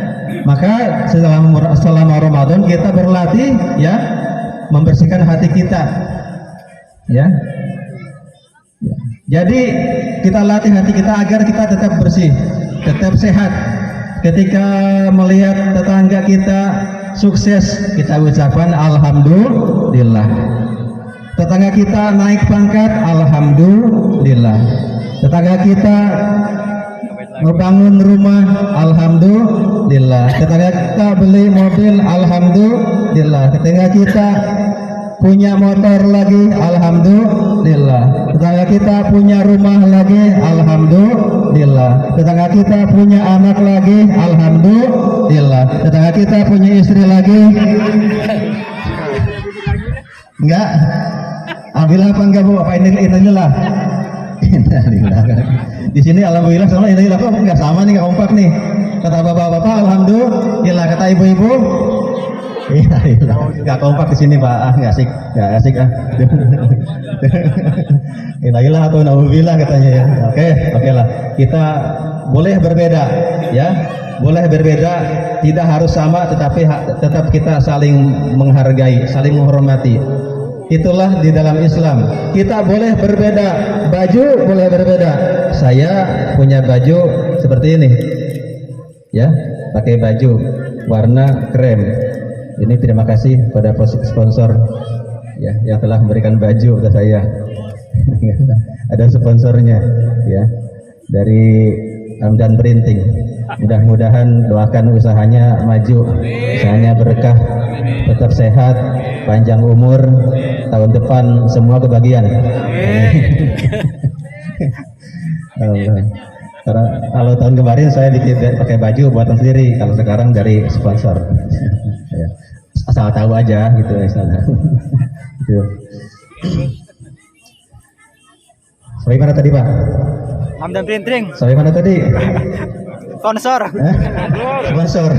Maka selama Ramadan kita berlatih, ya, membersihkan hati kita, ya. Ya. Jadi kita latih hati kita agar kita tetap bersih, tetap sehat. Ketika melihat tetangga kita sukses, kita ucapkan alhamdulillah. Tetangga kita naik pangkat, alhamdulillah. Tetangga kita membangun rumah, alhamdulillah. Tetangga kita beli mobil, alhamdulillah. Tetangga kita punya motor lagi, alhamdulillah. Tetangga kita punya rumah lagi, alhamdulillah. Tetangga kita punya anak lagi, alhamdulillah. Tetangga kita punya istri lagi, enggak? Alhamdulillah apa enggak Bu? Apa ini lah? Di sini alhamdulillah sama alhamdulillah kok enggak sama nih, enggak kompak nih. Kata bapak-bapak alhamdulillah, kata ibu-ibu enggak kompak di sini Pak. Enggak asik ah. Alhamdulillah atau naudzubillah katanya ya. Oke lah. Kita boleh berbeda, ya. Boleh berbeda, tidak harus sama, tetapi tetap kita saling menghargai, saling menghormati. Itulah di dalam Islam. Kita boleh berbeda, baju boleh berbeda. Saya punya baju seperti ini, ya, pakai baju warna krem. Ini terima kasih pada sponsor, ya, yang telah memberikan baju ke saya. Ada sponsornya, ya, dari Hamdan Printing. Mudah-mudahan doakan usahanya maju, usahanya berkah, tetap sehat, panjang umur, tahun depan semua kebagian. Karena kalau tahun kemarin saya pakai baju buatan sendiri, kalau sekarang dari sponsor. Asal tahu aja gitu, gitu. Sampai mana tadi Pak? Hamdan Printing. Sampai mana tadi? Sponsor. Sponsor.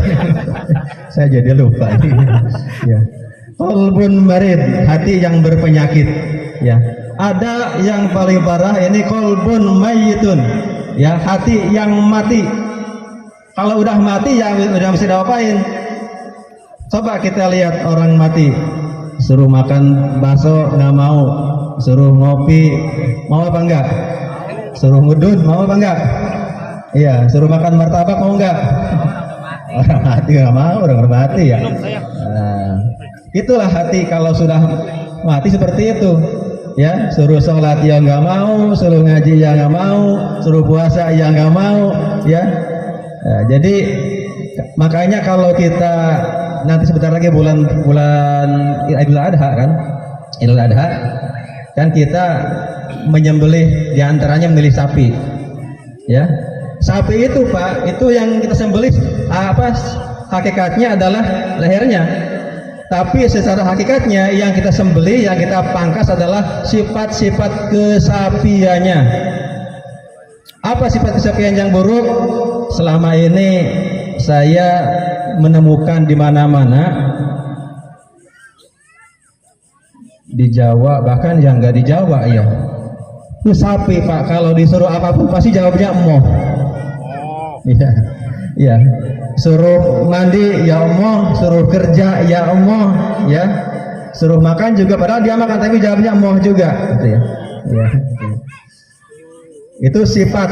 Saya jadi lupa. Ya. Qalbun marid, hati yang berpenyakit, ya. Ada yang paling parah ini qalbun mayyitun, ya, hati yang mati. Kalau udah mati ya udah mesti diapain? Coba kita lihat orang mati, suruh makan bakso nggak mau, suruh ngopi, mau apa enggak? Suruh ngudud, mau apa enggak? Iya, suruh makan martabak, mau enggak? Orang mati nggak mau, orang mati ya. Nah, itulah hati kalau sudah mati seperti itu. Ya, suruh sholat ya nggak mau, suruh ngaji ya nggak mau, suruh puasa ya nggak mau, ya. Nah, jadi makanya kalau kita nanti sebentar lagi bulan Idul Adha kan, Idul Adha kan kita menyembelih diantaranya memilih sapi, ya. Sapi itu Pak, itu yang kita sembelih hakikatnya adalah lehernya. Tapi secara hakikatnya yang kita sembelih, yang kita pangkas adalah sifat-sifat kesapiannya. Apa sifat kesapian yang buruk? Selama ini saya menemukan di mana-mana di Jawa, bahkan yang nggak di Jawa ya. Itu sapi Pak, kalau disuruh apapun pasti jawabnya emoh. Iya, iya. Suruh mandi ya emoh, suruh kerja ya emoh, ya. Suruh makan juga, padahal dia makan tapi jawabnya emoh juga, gitu ya. Ya. Itu sifat.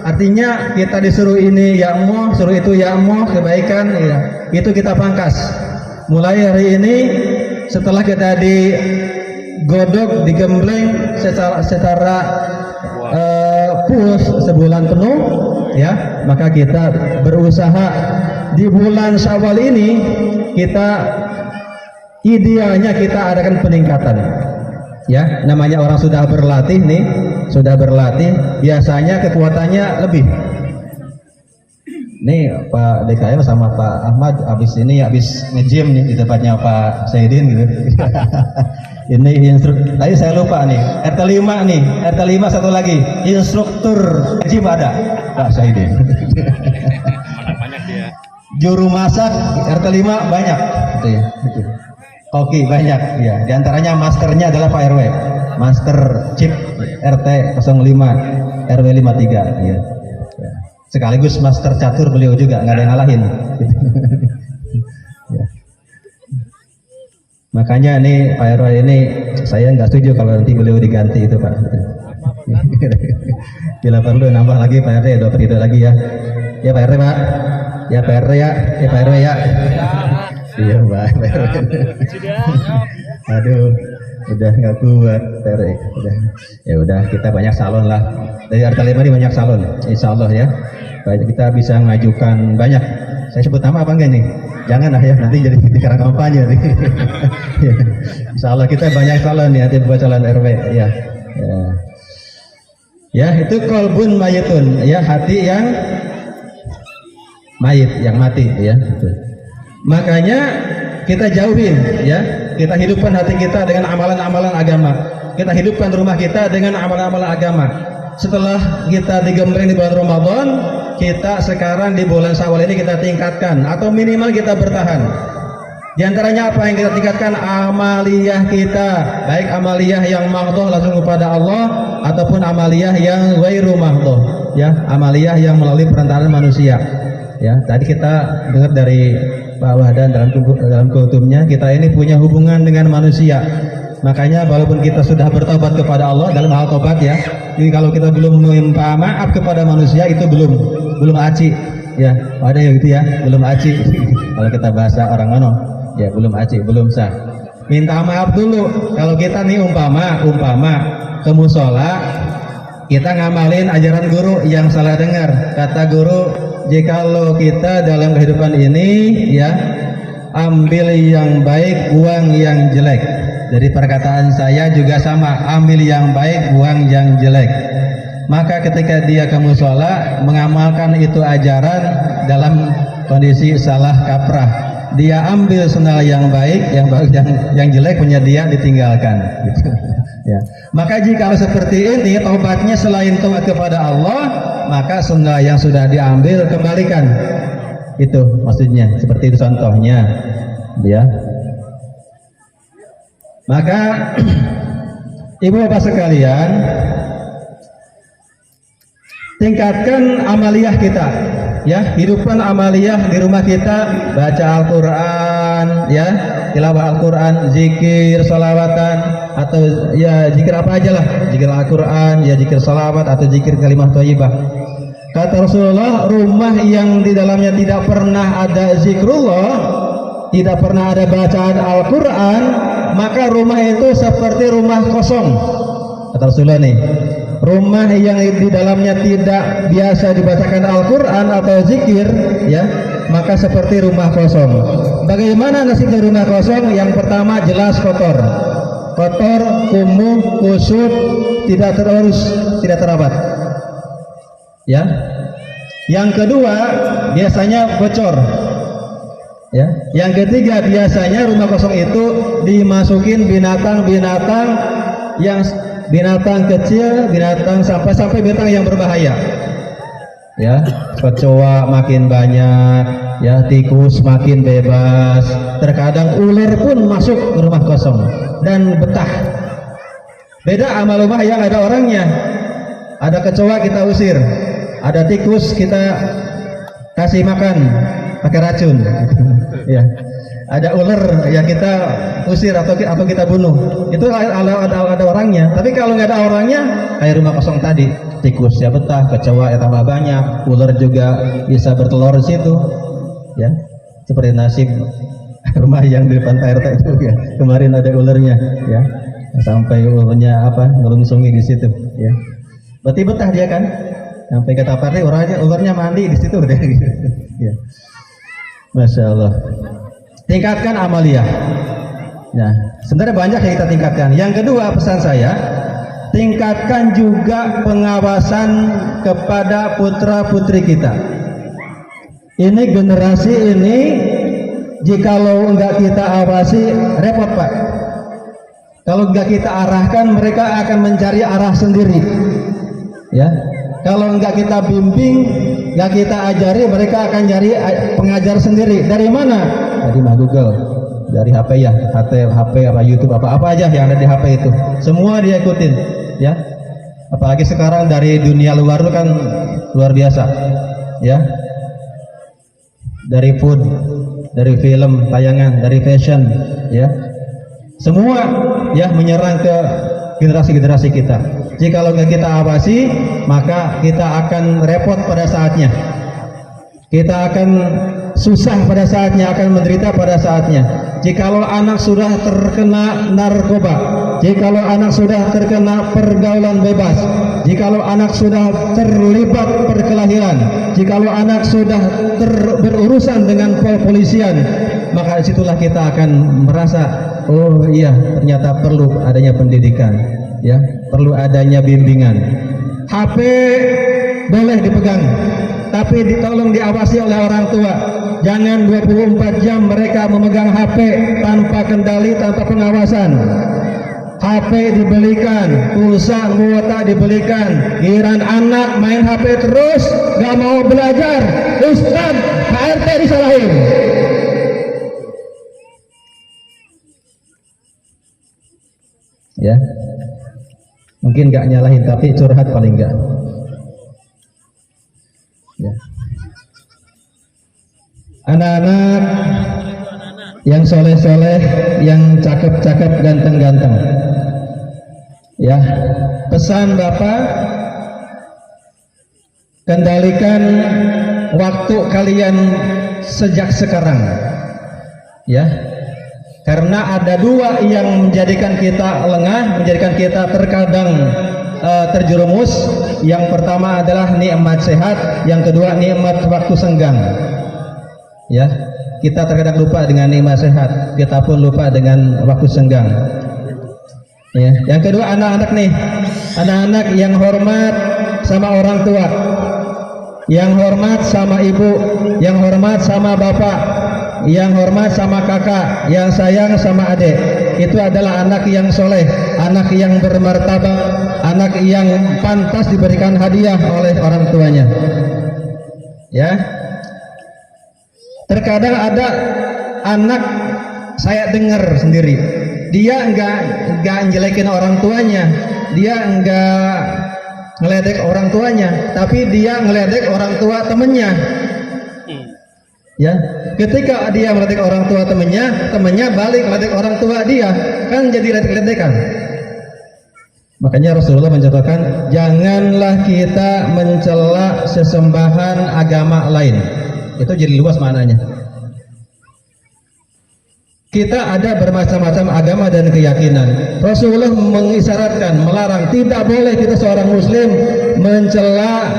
Artinya kita disuruh ini ya emoh, suruh itu ya emoh, kebaikan, ya. Itu kita pangkas. Mulai hari ini, setelah kita digodok, digembleng secara puas sebulan penuh, ya, maka kita berusaha di bulan Syawal ini kita idealnya kita adakan peningkatan, ya. Namanya orang sudah berlatih nih, sudah berlatih, biasanya kekuatannya lebih. Nih Pak DKM sama Pak Ahmad habis nge-gym nih di tempatnya Pak Saidin gitu. Ini tadi saya lupa nih, RT5 nih, RT5 satu lagi, instruktur gym ada Pak Saidin. Banyak dia. Juru masak RT5 banyak, gitu ya. Koki banyak, ya. Di antaranya masternya adalah Pak RW, master chip RT 05, RW 53, ya. Sekaligus master catur beliau juga, nggak ada yang ngalahin. Ya. Makanya nih Pak RW ini saya nggak setuju kalau nanti beliau diganti itu Pak. Bila perlu nambah lagi Pak RW, 2 periode lagi ya. Ya Pak RW Pak. Ya Pak RW ya. Ya Pak RW ya. Iya Pak. Aduh, udah nggak kuat Pak RW. Udah. Ya udah, kita banyak salon lah. Dari RT5 ini banyak salon. Insya Allah ya. Kita bisa mengajukan banyak. Saya sebut nama apa enggak nih? Jangan lah ya, nanti jadi dikira kampanye nih. Ya. Insya Allah kita banyak calon ya, nanti buat calon RW ya. Ya, ya itu kolbun mayitun, ya, hati yang mayit, yang mati ya. Itu. Makanya kita jauhin ya, kita hidupkan hati kita dengan amalan-amalan agama. Kita hidupkan rumah kita dengan amalan-amalan agama. Setelah kita digembleng di bulan Ramadan, kita sekarang di bulan Syawal ini kita tingkatkan atau minimal kita bertahan. Di antaranya apa yang kita tingkatkan? Amaliyah kita, baik amaliyah yang mahdhah langsung kepada Allah ataupun amaliyah yang ghairu mahdhah, ya, amaliyah yang melalui perantaraan manusia. Ya, tadi kita dengar dari Pak Wahdan dalam kutubnya, kita ini punya hubungan dengan manusia. Makanya walaupun kita sudah bertobat kepada Allah dalam hal tobat ya, jadi kalau kita belum meminta maaf kepada manusia itu belum aci ya, ada ya gitu ya, belum aci. Kalau kita bahasa orang mana ya, belum aci, belum sah. Minta maaf dulu. Kalau kita nih umpama ke musola, kita ngamalin ajaran guru yang salah dengar. Kata guru, jikalau kita dalam kehidupan ini ya, ambil yang baik, buang yang jelek. Jadi perkataan saya juga sama, ambil yang baik, buang yang jelek. Maka ketika dia ke musola mengamalkan itu ajaran dalam kondisi salah kaprah, dia ambil sunnah yang baik, yang jelek punya dia ditinggalkan. Gitu. Ya. Maka jika seperti ini taubatnya selain taubat kepada Allah, maka sunnah yang sudah diambil kembalikan. Itu maksudnya, seperti itu contohnya, ya. Maka ibu bapak sekalian, tingkatkan amaliyah kita, ya, hidupkan amaliyah di rumah kita, baca Al-Quran, ya, tilawah Al-Quran, zikir, salawatan, atau ya zikir apa aja lah, zikir Al-Quran, ya zikir salawat atau zikir kalimah thayyibah. Kata Rasulullah, rumah yang di dalamnya tidak pernah ada zikrullah, tidak pernah ada bacaan Al-Quran, maka rumah itu seperti rumah kosong. Kata Rasulullah nih, rumah yang di dalamnya tidak biasa dibacakan Al-Quran atau zikir, ya, maka seperti rumah kosong. Bagaimana nasibnya rumah kosong? Yang pertama jelas kotor, kumuh, kusut, tidak terurus, tidak terawat. Ya. Yang kedua biasanya bocor. Ya. Yang ketiga biasanya rumah kosong itu dimasukin binatang-binatang yang binatang kecil, binatang sampai binatang yang berbahaya. Ya, kecoa makin banyak, ya, tikus makin bebas. Terkadang ular pun masuk ke rumah kosong dan betah. Beda sama rumah yang ada orangnya. Ada kecoa kita usir, ada tikus kita kasih makan pakai racun. Ya. Ada ular yang kita usir atau kita bunuh, itu ada orangnya. Tapi kalau nggak ada orangnya, kayak rumah kosong tadi, tikus ya betah, kecoa ya tambah banyak, ular juga bisa bertelur di situ, ya. Seperti nasib rumah yang di depan Pak RT itu, ya. Kemarin ada ularnya, ya, sampai ularnya ngelungsungi di situ, ya. Berarti betah dia kan, sampai kata Pak RT ularnya mandi di situ, deh. Ya. Masya Allah. Tingkatkan amaliyah. Nah, sebenarnya banyak yang kita tingkatkan. Yang kedua pesan saya, tingkatkan juga pengawasan kepada putra putri kita. Ini generasi ini, jikalau enggak kita awasi, repot Pak. Kalau enggak kita arahkan, mereka akan mencari arah sendiri. Ya, kalau enggak kita bimbing, enggak kita ajari, mereka akan cari pengajar sendiri. Dari mana? Dari Google, dari HP ya, HP apa YouTube apa aja yang ada di HP itu, semua dia ikutin, ya. Apalagi sekarang dari dunia luar itu kan luar biasa, ya. Dari food, dari film, tayangan, dari fashion, ya. Semua ya menyerang ke generasi-generasi kita. Jika nggak kita awasi, maka kita akan repot pada saatnya. Kita akan susah pada saatnya, akan menderita pada saatnya. Jikalau anak sudah terkena narkoba, jikalau anak sudah terkena pergaulan bebas, jikalau anak sudah terlibat perkelahian, jikalau anak sudah berurusan dengan kepolisian, maka disitulah kita akan merasa, oh iya, ternyata perlu adanya pendidikan, ya, perlu adanya bimbingan. HP boleh dipegang, tapi tolong diawasi oleh orang tua. Jangan 24 jam mereka memegang HP tanpa kendali, tanpa pengawasan. HP dibelikan, pulsa kuota dibelikan, giliran anak main HP terus, gak mau belajar, Ustaz, Pak RT disalahin. Ya, mungkin gak nyalahin, tapi curhat paling gak. Ya. Anak-anak yang soleh-soleh, yang cakep-cakep, ganteng-ganteng, ya, pesan Bapak, kendalikan waktu kalian sejak sekarang, ya, karena ada dua yang menjadikan kita lengah, menjadikan kita terkadang terjerumus. Yang pertama adalah nikmat sehat, yang kedua nikmat waktu senggang. Ya, kita terkadang lupa dengan nikmat sehat, kita pun lupa dengan waktu senggang. Ya, yang kedua anak-anak nih, anak-anak yang hormat sama orang tua, yang hormat sama ibu, yang hormat sama bapak, yang hormat sama kakak, yang sayang sama adik. Itu adalah anak yang soleh, anak yang bermartabat, anak yang pantas diberikan hadiah oleh orang tuanya. Ya, terkadang ada anak, saya dengar sendiri, dia enggak ngejelekin orang tuanya, dia enggak ngeledek orang tuanya, tapi dia ngeledek orang tua temennya. Ya, ketika dia meledek orang tua temannya balik meledek orang tua dia, kan jadi ledek-ledekan. Makanya Rasulullah mencontohkan, janganlah kita mencela sesembahan agama lain. Itu jadi luas maknanya. Kita ada bermacam-macam agama dan keyakinan. Rasulullah mengisyaratkan, melarang, tidak boleh kita seorang muslim mencela,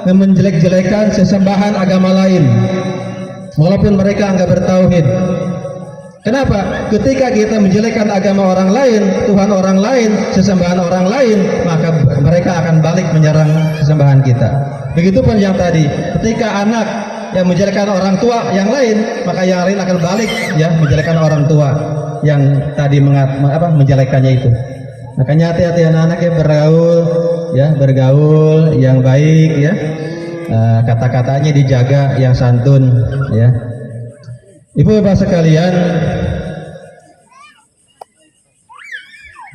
menjelek-jelekan sesembahan agama lain, walaupun mereka enggak bertauhid. Kenapa? Ketika kita menjelekkan agama orang lain, Tuhan orang lain, sesembahan orang lain, maka mereka akan balik menyerang sesembahan kita. Begitupun yang tadi, ketika anak yang menjelekkan orang tua yang lain, maka yang lain akan balik ya menjelekkan orang tua yang tadi menjelekannya itu. Makanya hati-hati anak-anak ya bergaul yang baik ya, kata-katanya dijaga yang santun ya. Ibu bapak sekalian,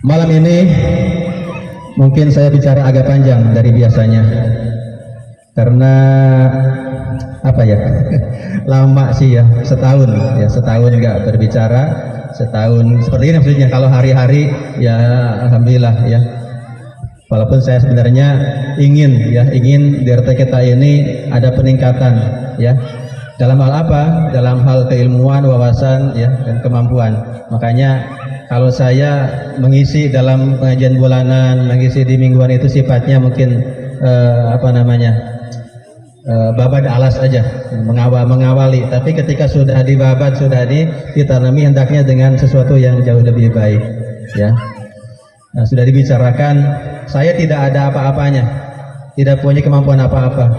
malam ini mungkin saya bicara agak panjang dari biasanya karena apa ya, lama sih ya, setahun nggak berbicara, setahun seperti ini maksudnya. Kalau hari-hari ya alhamdulillah ya, walaupun saya sebenarnya ingin di RT kita ini ada peningkatan ya, dalam hal apa? Dalam hal keilmuan, wawasan ya, dan kemampuan. Makanya kalau saya mengisi dalam pengajian bulanan, mengisi di mingguan itu sifatnya mungkin babad alas aja, mengawali. Tapi ketika sudah dibabat, sudah ditanami, hendaknya dengan sesuatu yang jauh lebih baik ya. Nah, sudah dibicarakan, saya tidak ada apa-apanya, tidak punya kemampuan apa-apa.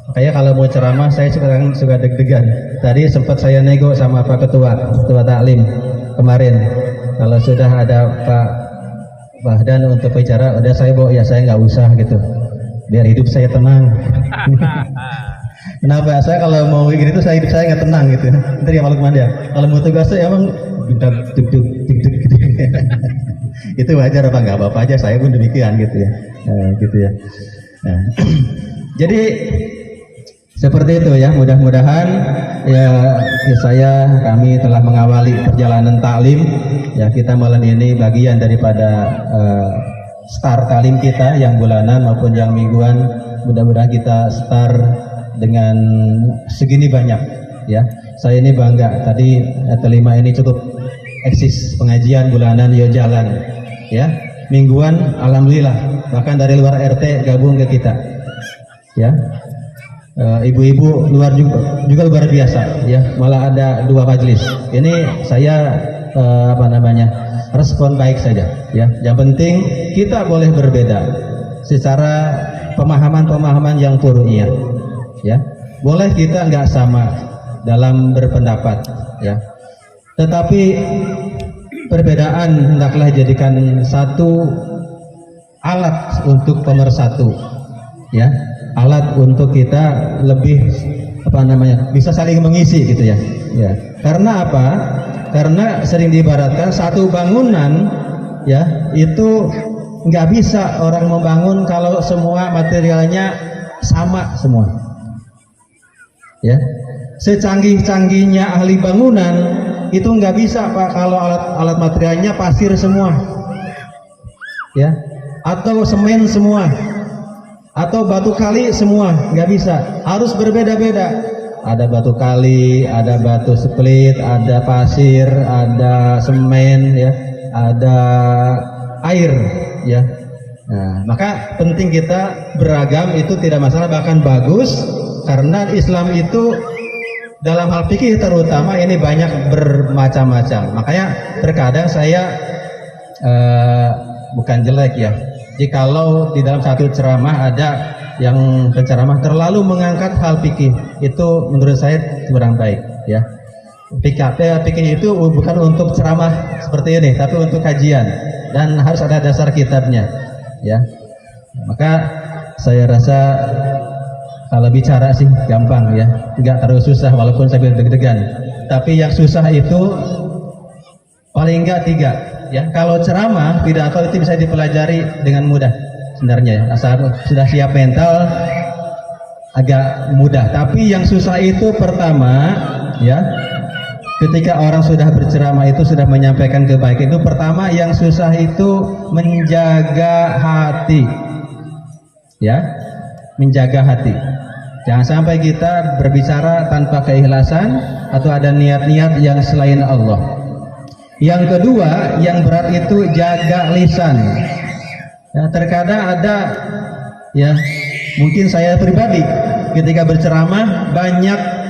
Makanya kalau mau ceramah saya sekarang suka deg-degan. Tadi sempat saya nego sama Pak Ketua Taklim kemarin, kalau sudah ada Pak Bahdan untuk bicara, udah saya bawa ya, saya nggak usah gitu, biar hidup saya tenang. Kenapa? Saya kalau mau gini tuh hidup saya nggak tenang gitu. Ntar ya kalau kemana ya? Kalau mau tugas saya emang deg gitu. Itu wajar apa nggak apa-apa aja, saya pun demikian gitu ya. Gitu ya. Nah, jadi seperti itu ya. Mudah-mudahan ya kami telah mengawali perjalanan taklim ya. Kita malam ini bagian daripada start taklim kita yang bulanan maupun yang mingguan. Mudah-mudahan kita start dengan segini banyak ya. Saya ini bangga, tadi telima ini cukup eksis, pengajian bulanan yo jalan ya, mingguan alhamdulillah, bahkan dari luar RT gabung ke kita ya. Ibu-ibu luar juga luar biasa ya, malah ada 2 majelis. Ini saya respon baik saja ya. Yang penting kita boleh berbeda secara pemahaman yang furu'iyah ya. Boleh kita nggak sama dalam berpendapat ya, tetapi perbedaan hendaklah jadikan satu alat untuk pemersatu ya, alat untuk kita lebih bisa saling mengisi gitu ya. Ya. Karena apa? Karena sering diibaratkan satu bangunan ya, itu nggak bisa orang membangun kalau semua materialnya sama semua ya. Secanggih-canggihnya ahli bangunan itu nggak bisa Pak kalau alat materialnya pasir semua ya, atau semen semua, atau batu kali semua, nggak bisa, harus berbeda-beda. Ada batu kali, ada batu split, ada pasir, ada semen ya, ada air ya. Nah, maka penting kita beragam, itu tidak masalah, bahkan bagus, karena Islam itu dalam hal fikih terutama ini banyak bermacam-macam. Makanya terkadang saya bukan jelek ya, jikalau di dalam satu ceramah ada yang penceramah terlalu mengangkat hal fikih, itu menurut saya kurang baik ya. Fikih itu bukan untuk ceramah seperti ini, tapi untuk kajian, dan harus ada dasar kitabnya ya. Maka saya rasa kalau bicara sih gampang ya, nggak terlalu susah, walaupun saya deg-degan. Tapi yang susah itu paling enggak 3 ya. Kalau ceramah, pidato itu bisa dipelajari dengan mudah sebenarnya ya, asal sudah siap mental. agak mudah. Tapi yang susah itu pertama, ya, ketika orang sudah berceramah itu sudah menyampaikan kebaikan itu pertama yang susah itu menjaga hati, ya, menjaga hati. Jangan sampai kita berbicara tanpa keikhlasan atau ada niat-niat yang selain Allah. Yang kedua, yang berat itu jaga lisan. Ya, terkadang ada, ya, mungkin saya pribadi ketika berceramah banyak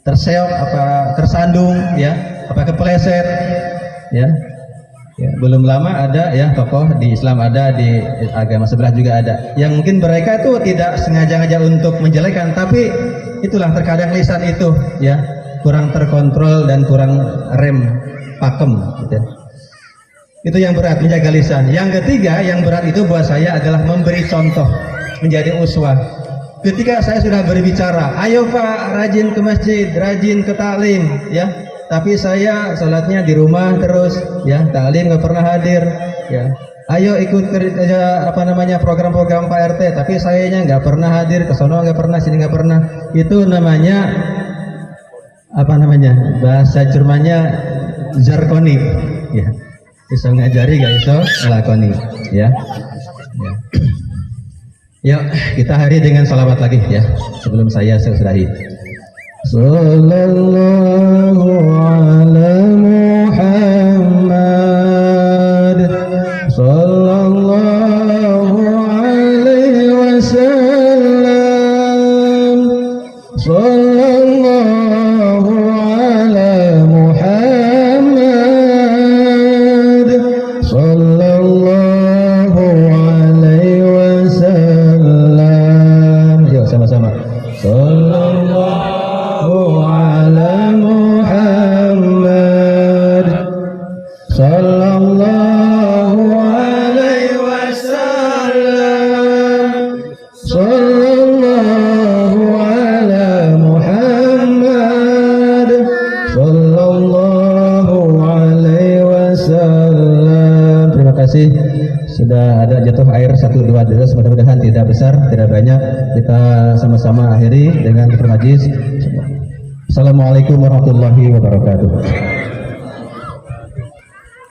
terseok, tersandung, ya, kepleset, ya. Ya, belum lama ada, ya, tokoh di Islam ada, di agama sebelah juga ada, yang mungkin mereka itu tidak sengaja untuk menjelekkan, tapi itulah terkadang lisan itu, ya, kurang terkontrol dan kurang rem pakem, gitu. Itu yang berat, menjaga lisan. Yang ketiga, yang berat itu buat saya adalah memberi contoh, menjadi uswah. Ketika saya sudah berbicara, ayo Pak, rajin ke masjid, rajin ke taklim, ya. Tapi saya sholatnya di rumah terus, ya, taklim nggak pernah hadir, ya. Ayo ikut program-program Pak RT, tapi sayanya nggak pernah hadir, ke sono nggak pernah, sini nggak pernah. Itu namanya bahasa Jermannya Jarkoni, ya. Iso ngajari gak iso lakoni, ya. Yuk kita hari dengan salawat lagi, ya, sebelum saya selesai. Sallallahu ala Muhammad, sallallahu alaihi wasallam, sallallahu ala Muhammad, sallallahu alaihi wasallam. Yuk sama-sama. Sallallahu ala Muhammad, sallallahu alaihi wasallam, sallallahu ala Muhammad, sallallahu alaihi wasallam. Terima kasih. Sudah ada jatuh air 1-2 deras, mudah-mudahan tidak besar, tidak banyak. Kita sama-sama akhiri dengan majlis. Assalamualaikum warahmatullahi wabarakatuh.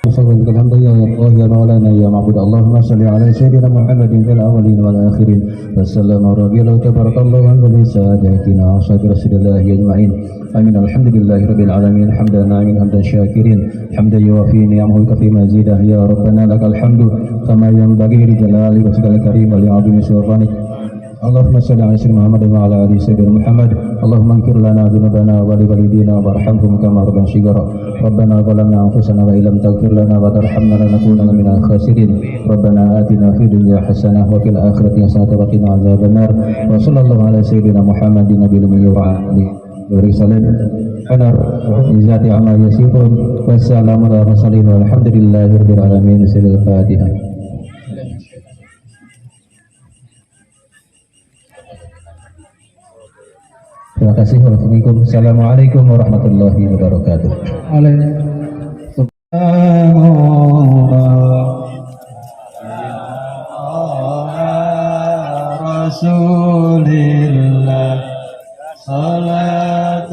Assalamualaikum warahmatullahi wabarakatuh. Allahumma salli ala sayyidina Muhammadin fil awwalin wal akhirin. Wassalamu rabbil tabarakallahu wa li sadatina wa ashabi rasulillahi ajma'in. Amin. Alhamdulillahi rabbil alamin. Hamdan na'imin hamdan syakirin. Hamdan yuwafi ni'amahu kafi mazidah. Ya Rabbana lakal hamdu kama yanbaghi li jalali wajhikal karim wa li 'azimi sultanik. Allahumma salli ala sayyidina Muhammad wa ala ali sayyidina Muhammad. Allahumma ighfir lana dhunubana wa li walidina warhamhum kama rabban shighara. Rabbana zalamna anfusana wa illam taghfir lana wa tarhamna lanakunanna minal khasirin. Rabbana atina fid dunya hasanah wa fil akhirati hasanah wa qina adzabannar. Wa sallallahu ala sayyidina Muhammadin nabiyil ummi wa alihi wa sallam. Anar izzati amma yasifun. Wassalamu ala mursalin walhamdulillahi rabbil alamin. Al-Fatihah. Terima kasih. Assalamualaikum warahmatullahi wabarakatuh. Rasulillah, salatullah,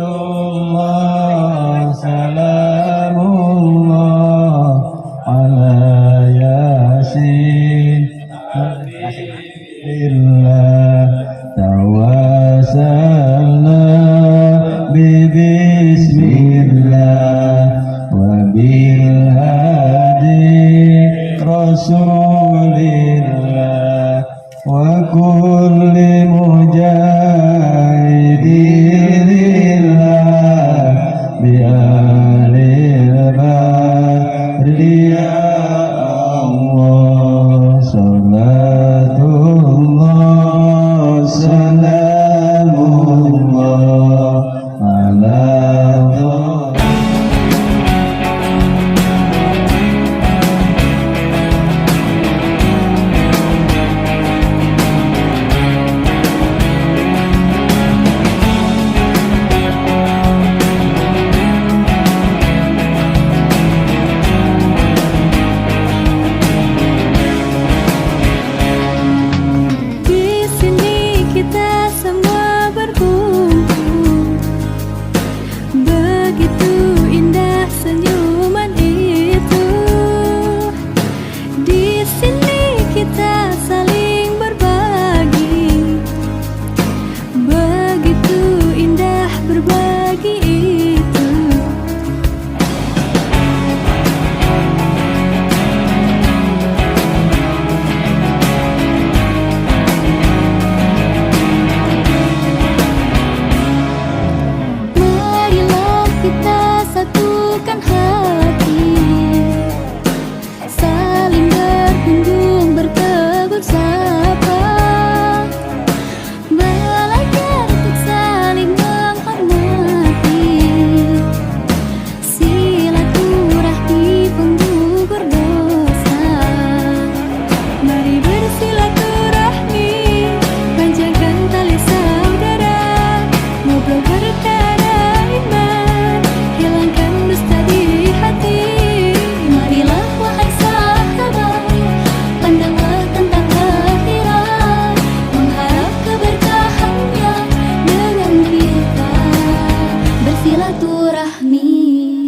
salamullah ala yasin illah tawasalna bismillah wa bil hadi rasulillah wa kulli mujahidillah bi alil badri ya Allah. Salatullah, salamullah ala silaturahmi.